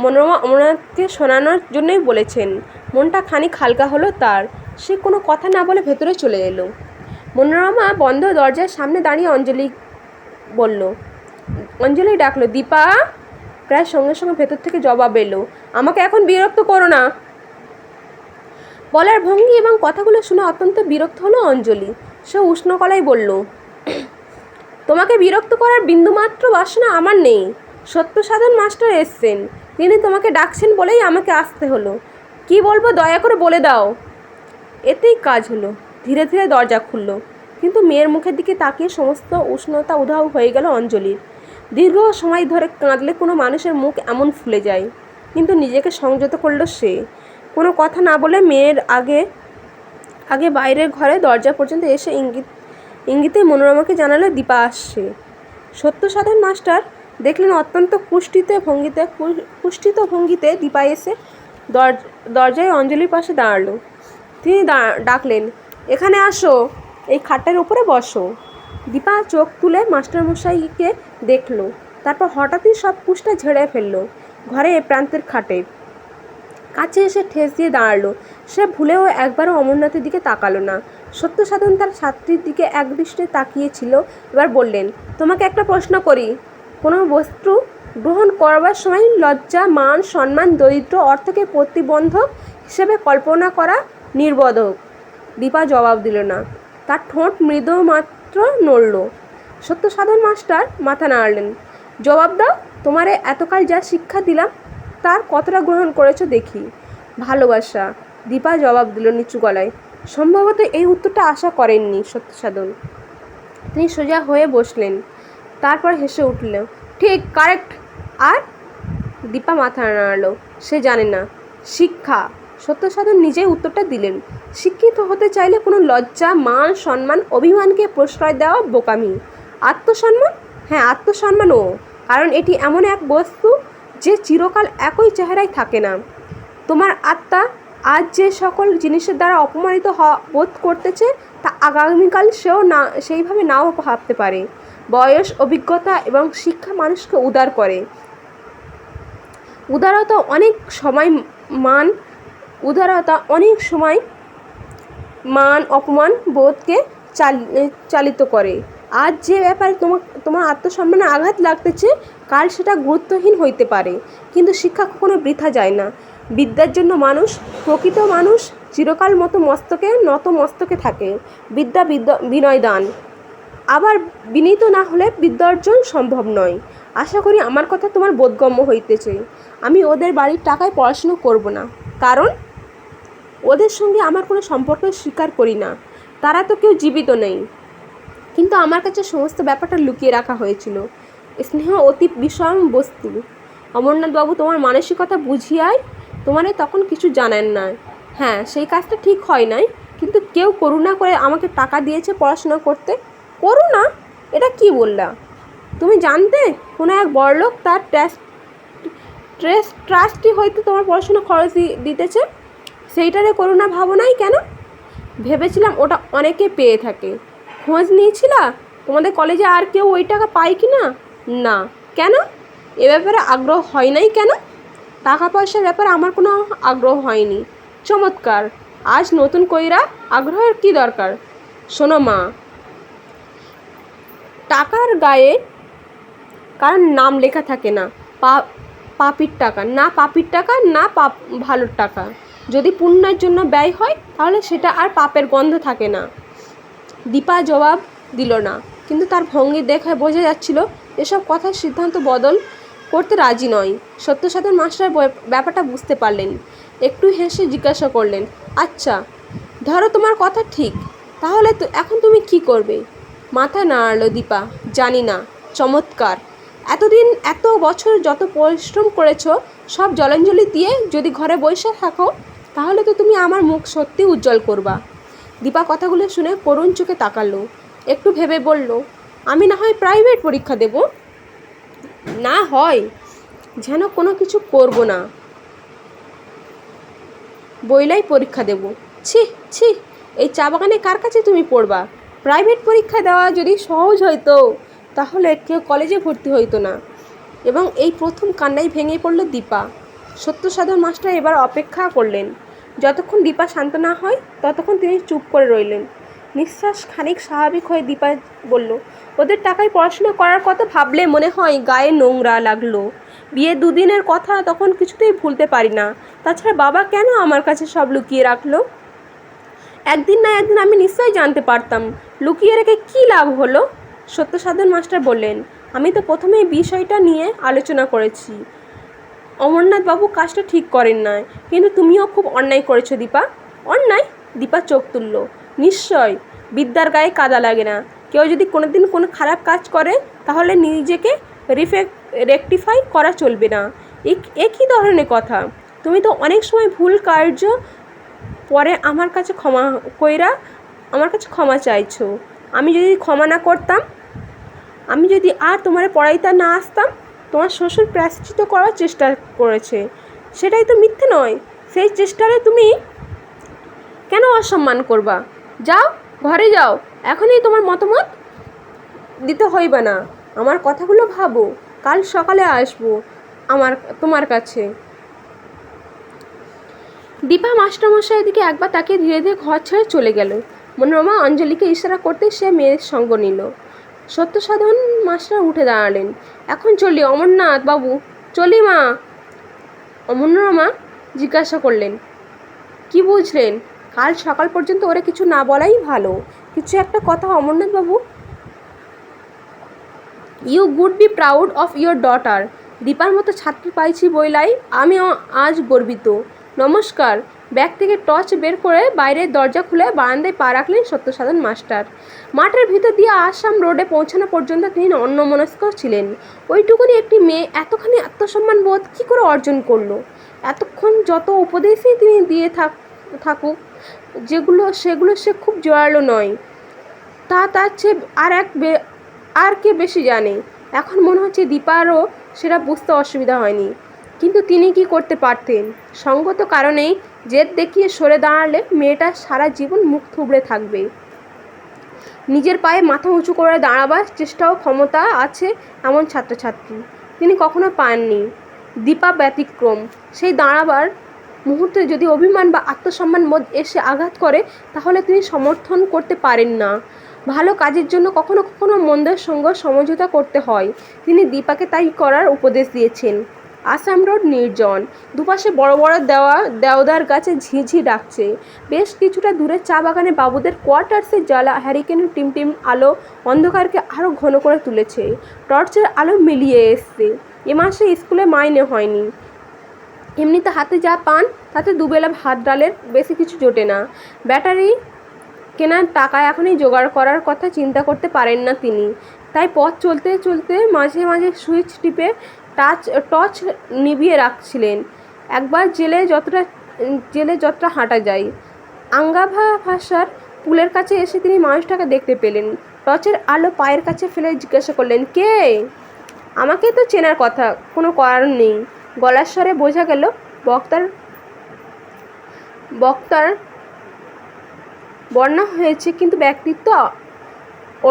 মনোরমা অমরনাথকে শোনানোর জন্যই বলেছেন। মনটা খানিক হালকা হলো তার। সে কোনো কথা না বলে ভেতরে চলে এলো। মনোরমা বন্ধ দরজার সামনে দাঁড়িয়ে অঞ্জলি ডাকলো, দীপা। প্রায় সঙ্গে সঙ্গে ভেতর থেকে জবাব এলো, আমাকে এখন বিরক্ত করো না। বলার ভঙ্গি এবং কথাগুলো শুনে অত্যন্ত বিরক্ত হলো অঞ্জলি। সে উষ্ণ গলায় বলল, তোমাকে বিরক্ত করার বিন্দুমাত্র বাসনা আমার নেই। সত্যসাধন মাস্টার এসছেন, তিনি তোমাকে ডাকছেন বলেই আমাকে আসতে হলো। কি বলবো দয়া করে বলে দাও। এতেই কাজ হলো। ধীরে ধীরে দরজা খুলল, কিন্তু মেয়ের মুখের দিকে তাকিয়ে সমস্ত উষ্ণতা উধাও হয়ে গেল অঞ্জলির। দীর্ঘ সময় ধরে কাঁদলে কোনো মানুষের মুখ এমন ফুলে যায়, কিন্তু নিজেকে সংযত করল সে। কোনো কথা না বলে মেয়ের আগে বাইরের ঘরে দরজা পর্যন্ত এসে ইঙ্গিতে মনোরমাকে জানালো দীপা আসছে। সত্যসাধন মাস্টার দেখলেন অত্যন্ত কুষ্ঠিত ভঙ্গিতে দীপা এসে দরজায় অঞ্জলির পাশে দাঁড়ালো। তিনি ডাকলেন, এখানে আসো, এই খাটের উপরে বসো। দীপা চোখ তুলে মাস্টারমশাইকে দেখল, তারপর হঠাৎই সব কুষ্টা ঝেড়ে ফেললো। ঘরে প্রান্তের খাটে কাছে এসে ঠেস দিয়ে দাঁড়ালো। সে ভুলেও একবারও অমরনাথের দিকে তাকালো না। সত্যসাধন তার ছাত্রীর দিকে একদৃষ্টে তাকিয়েছিল। এবার বললেন, তোমাকে একটা প্রশ্ন করি। কোনো বস্তু গ্রহণ করবার সময় লজ্জা, মান, সম্মান, দরিদ্র, অর্থকে প্রতিবন্ধক হিসেবে কল্পনা করা নির্বোধক। দীপা জবাব দিল না। তার ঠোঁট মৃদু মাত্র নড়ল। সত্যসাধন মাস্টার মাথা নাড়লেন। জবাব দাও, তোমারে এতকাল যা শিক্ষা দিলাম তার কতটা গ্রহণ করেছো দেখি। ভালোবাসা। দীপা জবাব দিল নিচু গলায়। সম্ভবত এই উত্তরটা আশা করেননি সত্যসাধন। তিনি সোজা হয়ে বসলেন, তারপর হেসে উঠল, ঠিক, কারেক্ট। আর? দীপা মাথা নাড়ালো। সে জানে না। শিক্ষা। সত্যসাধন নিজেই উত্তরটা দিলেন। শিক্ষিত হতে চাইলে কোনো লজ্জা, মান, সম্মান, অভিমানকে প্রশ্রয় দেওয়া বোকামি। আত্মসম্মান? হ্যাঁ, আত্মসম্মানও। কারণ এটি এমন এক বস্তু যে চিরকাল একই চেহারায় থাকে না। তোমার আত্মা আজ যে সকল জিনিসের দ্বারা অপমানিত বোধ করতেছে, তা আগামীকাল সেইভাবে নাও ভাবতে পারে। বয়স, অভিজ্ঞতা এবং শিক্ষা মানুষকে উদার করে। উদারতা অনেক সময় মান অপমান বোধকে চালিত করে। আজ যে ব্যাপারে তোমার আত্মসম্মানে আঘাত লাগতেছে, কাল সেটা গুরুত্বহীন হইতে পারে। কিন্তু শিক্ষা কখনো বৃথা যায় না। বিদ্যার জন্য প্রকৃত মানুষ চিরকাল নত মস্তকে থাকে। বিদ্যা বিনয় দান। আবার বিনীত না হলে বিদ্যা অর্জন সম্ভব নয়। আশা করি আমার কথা তোমার বোধগম্য হইতেছে। আমি ওদের বাড়ির টাকায় পড়াশুনো করব না, কারণ ওদের সঙ্গে আমার কোনো সম্পর্ক স্বীকার করি না। তারা তো কেউ জীবিত নেই, কিন্তু আমার কাছে সমস্ত ব্যাপারটা লুকিয়ে রাখা হয়েছিল। স্নেহ অতি বিষম বস্তু। অমরনাথবাবু তোমার মানসিকতা বুঝিয়াই তোমারে তখন কিছু জানেন না। হ্যাঁ, সেই কাজটা ঠিক হয় নাই, কিন্তু কেউ করুণা করে আমাকে টাকা দিয়েছে পড়াশোনা করতে। করুণা? এটা কি বললা? তুমি জানতে কোনো এক বড়লোক তার ট্রাস্টি হইতে তোমার পড়াশোনা খরচ দিতেছে? সেইটারে করুণা ভাবো নাই কেন? ভেবেছিলাম ওটা অনেকে পেয়ে থাকে। খোঁজ নিয়েছিলা তোমাদের কলেজে আর কেউ ওই টাকা পায় কি না? না। কেন? এ ব্যাপারে আগ্রহ হয় নাই কেন? টাকা পয়সার ব্যাপারে আমার কোনো আগ্রহ হয়নি। চমৎকার। আজ নতুন কইরা আগ্রহের কি দরকার? শোনো মা, টাকার গায়ে কারণ নাম লেখা থাকে না। পাপির টাকা না ভালোর টাকা। যদি পুণ্যের জন্য ব্যয় হয়, তাহলে সেটা আর পাপের গন্ধ থাকে না। দীপা জবাব দিল না, কিন্তু তার ভঙ্গি দেখে বোঝা যাচ্ছিল এসব কথার সিদ্ধান্ত বদল করতে রাজি নয়। সত্যসাধন মাস্টার ব্যাপারটা বুঝতে পারলেন। একটু হেসে জিজ্ঞাসা করলেন, আচ্ছা, ধরো তোমার কথা ঠিক, তাহলে তো এখন তুমি কি করবে? মাথা নাড়ালো দীপা। জানি না। চমৎকার। এতদিন এত বছর যত পরিশ্রম করেছো সব জলাঞ্জলি দিয়ে যদি ঘরে বসে থাকো তাহলে তো তুমি আমার মুখ সত্যি উজ্জ্বল করবা। দীপা কথাগুলো শুনে করুণ চোখে তাকালো, একটু ভেবে বলল, আমি না হয় প্রাইভেট পরীক্ষা দেব, না হয় যেন কোনো কিছু করব না, বইলাই পরীক্ষা দেব। ছি ছি, এই চা বাগানে কার কাছে তুমি পড়বা? প্রাইভেট পরীক্ষা দেওয়া যদি সহজ হইতো তাহলে কেউ কলেজে ভর্তি হইতো না। এবং এই প্রথম কান্নায় ভেঙে পড়ল দীপা। সত্যসাধন মাস্টার এবার অপেক্ষা করলেন। যতক্ষণ দীপা শান্ত না হয় ততক্ষণ তিনি চুপ করে রইলেন। নিঃশ্বাস খানিক স্বাভাবিক হয়ে দীপা বলল, ওদের টাকায় পড়াশোনা করার কথা ভাবলে মনে হয় গায়ে নোংরা লাগলো। বিয়ে দুদিনের কথা তখন কিছুতেই ভুলতে পারি না। তাছাড়া বাবা কেন আমার কাছে সব লুকিয়ে রাখলো? একদিন না একদিন আমি নিশ্চয়ই জানতে পারতাম। লুকিয়ে রেখে কী লাভ হলো? সত্যসাধন মাস্টার বললেন, আমি তো প্রথমেই বিষয়টা নিয়ে আলোচনা করেছি। অমরনাথবাবু কাজটা ঠিক করেন না, কিন্তু তুমিও খুব অন্যায় করেছো দীপা। অন্যায়? দীপা চোখ তুলল। নিশ্চয়। বিদ্যার গায়ে কাদা লাগে না। কেউ যদি কোনোদিন কোনো খারাপ কাজ করে তাহলে নিজেকে রেকটিফাই করা চলবে না। এ কী ধরনের কথা? তুমি তো অনেক সময় ভুল কার্য পরে আমার কাছে ক্ষমা চাইছো। আমি যদি ক্ষমা না করতাম, আমি যদি আর তোমার পড়াইতে না আসতাম, তোমার শ্বশুর প্রায়শ্চিত্ত করার চেষ্টা করেছে, সেটাই তো মিথ্যে নয়? সেই চেষ্টারে তুমি কেন অসম্মান করবা? যাও, ঘরে যাও, এখনই তোমার মতামত দিতে হইবে না। আমার কথাগুলো ভাবো, কাল সকালে আসবো তোমার কাছে। দীপা মাস্টারমশাইয়ের দিকে একবার তাকিয়ে ধীরে ধীরে ঘর ছেড়ে চলে গেল। মনোরমা অঞ্জলিকে ইশারা করতে সে মেয়ের সঙ্গ নিল। সত্যসাধন মাস্টার উঠে দাঁড়ালেন। এখন চলি অমরনাথ বাবু? চলি মা। মনোরমা জিজ্ঞাসা করলেন, কি বুঝলেন? কাল সকাল পর্যন্ত ওরা কিছু না বলাই ভালো। কিছু একটা কথা Amarnath babu. You good be proud of your daughter. দীপার মতো ছাত্রী পাইছি বইলাই আমিও আজ গর্বিত। নমস্কার। ব্যাগ থেকে টর্চ বের করে বাইরের দরজা খুলে বারান্দায় পা রাখলেন সত্যসাধন মাস্টার। মাঠের ভিতর দিয়ে আসাম রোডে পৌঁছানো পর্যন্ত তিনি অন্যমনস্ক ছিলেন। ওইটুকুনি একটি মেয়ে এতখানি আত্মসম্মান বোধ কী করে অর্জন করলো? এতক্ষণ যত উপদেশই তিনি দিয়ে থাকুক সেগুলো সে খুব জোরালো নয়। তার চেয়ে আর কে বেশি জানে? এখন মনে হচ্ছে দীপারও সেটা বুঝতে অসুবিধা হয়নি। কিন্তু তিনি কি করতে পারতেন? সঙ্গত কারণেই জেদ দেখিয়ে সরে দাঁড়ালে মেয়েটা সারা জীবন মুখ থুবড়ে থাকবে। নিজের পায়ে মাথা উঁচু করে দাঁড়াবার চেষ্টাও ক্ষমতা আছে এমন ছাত্রছাত্রী তিনি কখনো পাননি। দীপা ব্যতিক্রম। সেই দাঁড়াবার মুহূর্তে যদি অভিমান বা আত্মসম্মান বোধ এসে আঘাত করে তাহলে তিনি সমর্থন করতে পারেন না। ভালো কাজের জন্য কখনো কখনো মন্দের সঙ্গে সমঝোতা করতে হয়। তিনি দীপাকে তাই করার উপদেশ দিয়েছেন। আসাম রোড নির্জন। দুপাশে বড় বড় দেওদার গাছে ঝিঝি ডাকছে। বেশ কিছুটা দূরে চা বাগানে বাবুদের কোয়ার্টার্সের জ্বালা হ্যারিকেনের টিমটিম আলো অন্ধকারকে আরও ঘন করে তুলেছে। টর্চের আলো মিলিয়ে এসছে। এ মাসে স্কুলে মাইনে হয়নি। এমনিতে হাতে যা পান তাতে দুবেলা ভাত ডালের বেশি কিছু জোটে না। ব্যাটারি কেনার টাকা এখনই জোগাড় করার কথা চিন্তা করতে পারেন না তিনি। তাই পথ চলতে চলতে মাঝে মাঝে সুইচ টিপে টর্চ নিভিয়ে রাখছিলেন। একবার জেলে যতটা হাঁটা যায়। আঙ্গাভা ভাষার পুলের কাছে এসে তিনি মানুষটাকে দেখতে পেলেন। টর্চের আলো পায়ের কাছে ফেলে জিজ্ঞাসা করলেন, কে? আমাকে তো চেনার কথা, কোনো কারণ নেই। গলার স্বরে বোঝা গেল বক্তার বর্ণা হয়েছে কিন্তু ব্যক্তিত্ব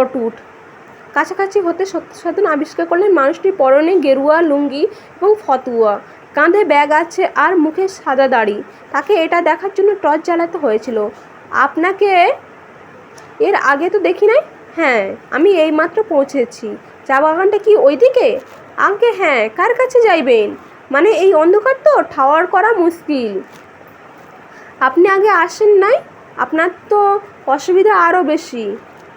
অটুট। কাছাকাছি হতে সত্যসাধন আবিষ্কার করলেন মানুষটির পরনে গেরুয়া লুঙ্গি এবং ফতুয়া, কাঁধে ব্যাগ আছে আর মুখে সাদা দাড়ি। তাকে এটা দেখার জন্য টর্চ জ্বালাতে হয়েছিল। আপনাকে এর আগে তো দেখি নাই। হ্যাঁ, আমি এইমাত্র পৌঁছেছি। চা বাগানটা কি ওইদিকে? আঙ্কে হ্যাঁ। কার কাছে যাইবেন? মানে এই অন্ধকার তো ঠাওয়ার করা মুশকিল। আপনি আগে আসেন নাই? আপনার তো অসুবিধা আরও বেশি।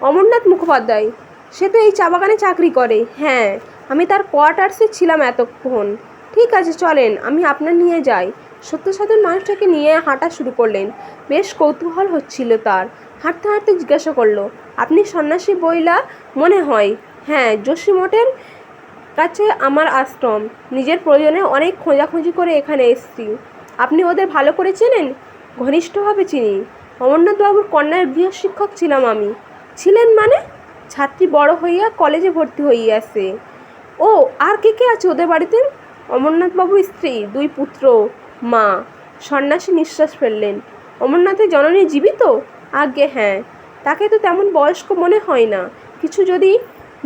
অমরনাথ মুখোপাধ্যায়? সে তো এই চা বাগানে চাকরি করে। হ্যাঁ, আমি তার কোয়ার্টার্সে ছিলাম এতক্ষণ। ঠিক আছে, চলেন, আমি আপনার নিয়ে যাই। সত্যসাধন মানুষটাকে নিয়ে হাঁটা শুরু করলেন। বেশ কৌতূহল হচ্ছিল তার। হাঁটতে হাঁটতে জিজ্ঞাসা করলো, আপনি সন্ন্যাসী বইলা মনে হয়? হ্যাঁ, যোশী মঠের কাছে আমার আশ্রম। নিজের প্রয়োজনে অনেক খোঁজাখুঁজি করে এখানে এসেছি। আপনি ওদের ভালো করে চেনেন? ঘনিষ্ঠভাবে চিনি। অমরনাথবাবুর কন্যার গৃহশিক্ষক ছিলাম আমি। ছিলেন মানে? ছাত্রী বড় হইয়া কলেজে ভর্তি হইয়াছে। ও, আর কে কে আছে ওদের বাড়িতে? অমরনাথবাবুর স্ত্রী, 2 পুত্র, মা। সন্ন্যাসী নিঃশ্বাস ফেললেন। অমরনাথের জননী জীবিত? আজ্ঞে হ্যাঁ। তাকে তো তেমন বয়স্ক মনে হয় না। কিছু যদি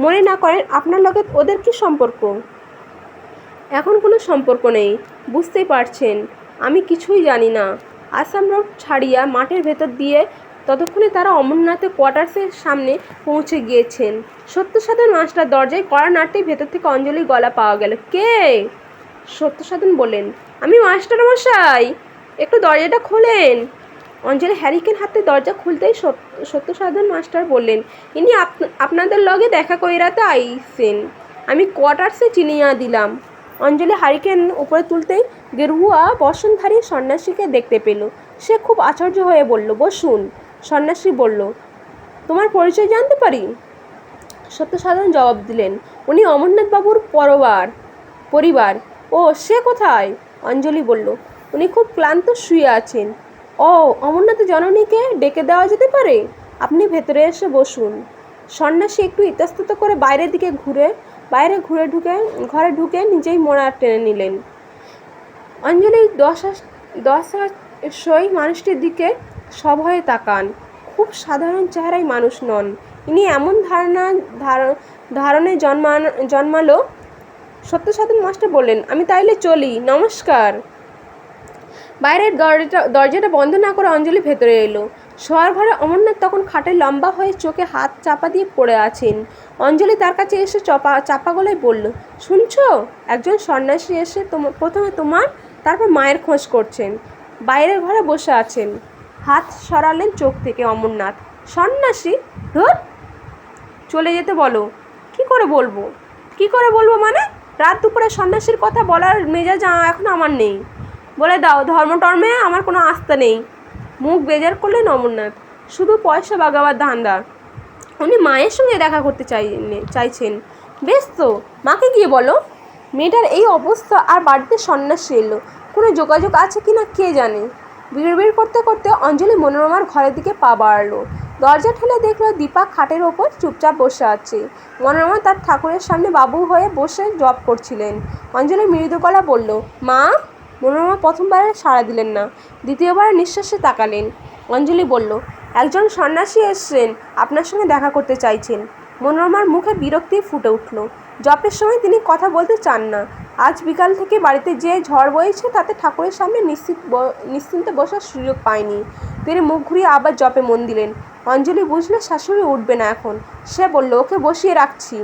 মনে না করেন, আপনার লগে ওদের কি সম্পর্ক? এখন কোনো সম্পর্ক নেই, বুঝতেই পারছেন। আমি কিছুই জানি না। আসাম রোড ছাড়িয়া মাঠের ভেতর দিয়ে ততক্ষণে তারা অমরনাথের কোয়ার্টার্সের সামনে পৌঁছে গিয়েছেন। সত্যসাধন মাস্টার দরজায় কড়া নাড়তেই ভেতর থেকে অঞ্জলির গলা পাওয়া গেল। কে? সত্যসাধন বললেন, আমি মাস্টার মশাই, একটু দরজাটা খোলেন। অঞ্জলি হ্যারিকেন হাতে দরজা খুলতেই সত্যসাধন মাস্টার বললেন, ইনি আপনাদের লগে দেখা কইরাতে আইসেন। আমি কোয়ার্টার্সে চিনিয়া দিলাম। অঞ্জলি হারিকেন উপরে তুলতেই গেরুয়া বসনধারী সন্ন্যাসীকে দেখতে পেল। সে খুব আশ্চর্য হয়ে বলল, বসুন। সন্ন্যাসী বলল, তোমার পরিচয় জানতে পারি? সত্যসাধন জবাব দিলেন, উনি অমরনাথবাবুর পরিবার। ও, সে কোথায়? অঞ্জলি বলল, উনি খুব ক্লান্ত শুয়ে আছেন। ও, অমরনাথের জননীকে ডেকে দেওয়া যেতে পারে? আপনি ভেতরে এসে বসুন। সন্ন্যাসী একটু ইতস্তত করে বাইরে ঘরে ঢুকে নিজেই মোড়া টেনে নিলেন। অঞ্জলি দশাশয় মানুষটির দিকে সভয়ে তাকান। খুব সাধারণ চেহারায় মানুষ নন। ইনি এমন ধারণে জন্মালো। সত্যসাধন মাস্টার বললেন, আমি তাইলে চলি, নমস্কার। বাইরের দরজাটা বন্ধ না করে অঞ্জলি ভেতরে এলো। শোয়ার ঘরে অমরনাথ তখন খাটে লম্বা হয়ে চোখে হাত চাপা দিয়ে পড়ে আছেন। অঞ্জলি তার কাছে এসে চাপা গলায় বলল, শুনছো? একজন সন্ন্যাসী এসে প্রথমে তোমার, তারপর মায়ের খোঁজ করছেন। বাইরের ঘরে বসে আছেন। হাত সরালেন চোখ থেকে অমরনাথ। সন্ন্যাসী? ধুর, চলে যেতে বলো। কি করে বলবো মানে? রাত দুপুরে সন্ন্যাসীর কথা বলার মেজাজ এখন আমার নেই। বলে দাও, ধর্মটর্মে আমার কোনো আস্থা নেই। মুখ বেজার করলেন অমরনাথ। শুধু পয়সা বাগাবার ধান্দা। উনি মায়ের সঙ্গে দেখা করতে চাইছেন। বেশ তো, মাকে গিয়ে বলো। মেয়েটার এই অবস্থা, আর বাড়িতে সন্ন্যাসী এলো, কোনো যোগাযোগ আছে কি না কে জানে। বিড়বিড় করতে করতে অঞ্জলি মনোরমার ঘরের দিকে পা বাড়ালো। দরজা ঠেলে দেখলো দীপা খাটের ওপর চুপচাপ বসে আছে। মনোরমা তার ঠাকুরের সামনে বাবু হয়ে বসে জপ করছিলেন। অঞ্জলি মৃদু গলা বলল, মা। মনোরমা প্রথমবারে সাড়া দিলেন না, দ্বিতীয়বার নিঃশ্বাসে তাকালেন। অঞ্জলি বলল, একজন সন্ন্যাসী এসছেন, আপনার সঙ্গে দেখা করতে চাইছেন। মনোরমার মুখে বিরক্তি ফুটে উঠল। জপের সময় তিনি কথা বলতে চান না। আজ বিকাল থেকে বাড়িতে যে ঝড় বইছে তাতে ঠাকুরের সামনে নিশ্চিন্তে বসার সুযোগ পায়নি। তিনি মুখ ঘুরিয়ে আবার জপে মন দিলেন। অঞ্জলি বুঝলো শাশুড়ি উঠবে না এখন। সে বলল, ওকে বসিয়ে রাখছি।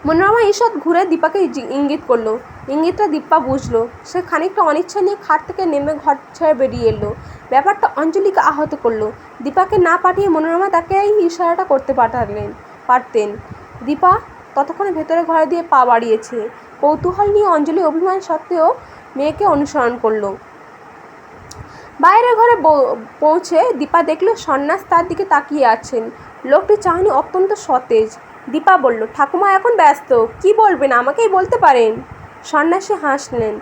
মনোরমা ঈষৎ ঘুরে দীপাকে ইঙ্গিত করলো। ইঙ্গিতটা দীপা বুঝলো। সে খানিকটা অনিচ্ছা নিয়ে খাট থেকে নেমে ঘর ছেড়ে বেরিয়ে এলো। ব্যাপারটা অঞ্জলিকে আহত করলো। দীপাকে না পাঠিয়ে মনোরমা তাকে এই ইশারাটা করতে পারতেন। দীপা ততক্ষণে ভেতরে ঘরে দিয়ে পা বাড়িয়েছে। কৌতূহল নিয়ে অঞ্জলি অভিমান সত্ত্বেও মেয়েকে অনুসরণ করলো। বাইরের ঘরে পৌঁছে দীপা দেখলো সন্ন্যাস তার দিকে তাকিয়ে আছেন। লোকটির চাহনি অত্যন্ত সতেজ। দীপা বলল, ঠাকুমা এখন ব্যস্ত, কি বলবেন আমাকেই বলতে পারেন। সন্ন্যাসী হাসলেন।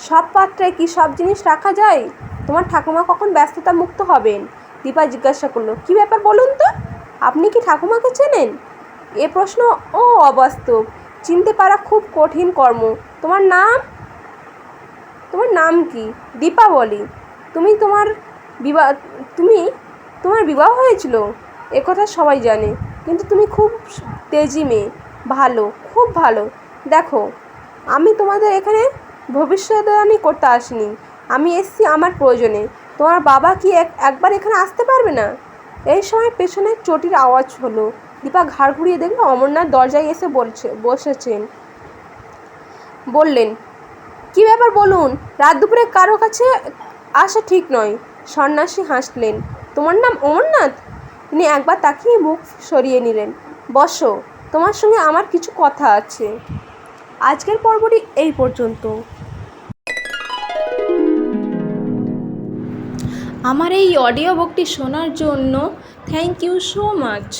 সব পাত্রে কি সব জিনিস রাখা যায়? তোমার ঠাকুমা কখন ব্যস্ততা মুক্ত হবেন? দীপা জিজ্ঞাসা করলো, কি ব্যাপার বলুন তো? আপনি কি ঠাকুমাকে চেনেন? এ প্রশ্ন অবাস্তব। চিনতে পারা খুব কঠিন কর্ম। তোমার নাম কি? দীপা বলি। তোমার বিবাহ হয়েছিল? একথা সবাই জানে, কিন্তু তুমি খুব তেজি মেয়ে। ভালো, খুব ভালো। দেখো, আমি তোমাদের এখানে ভবিষ্যদ্বাণী করতে আসিনি। আমি এসেছি আমার প্রয়োজনে। তোমার বাবা কি একবার এখানে আসতে পারবে না? এই সময় পেছনে চটির আওয়াজ হলো। দীপা ঘাড় ঘুরিয়ে দেখলো অমরনাথ দরজায় এসে বসেছেন। বললেন, কি ব্যাপার বলুন? রাত দুপুরে কারো কাছে আসা ঠিক নয়। সন্ন্যাসী হাসলেন। তোমার নাম অমরনাথ? তিনি একবার তাকিয়ে মুখ সরিয়ে নিলেন। বসো, তোমার সঙ্গে আমার কিছু কথা আছে। আজকের পর্বটি এই পর্যন্ত। আমার এই অডিও বুকটি শোনার জন্য থ্যাংক ইউ সো মাচ।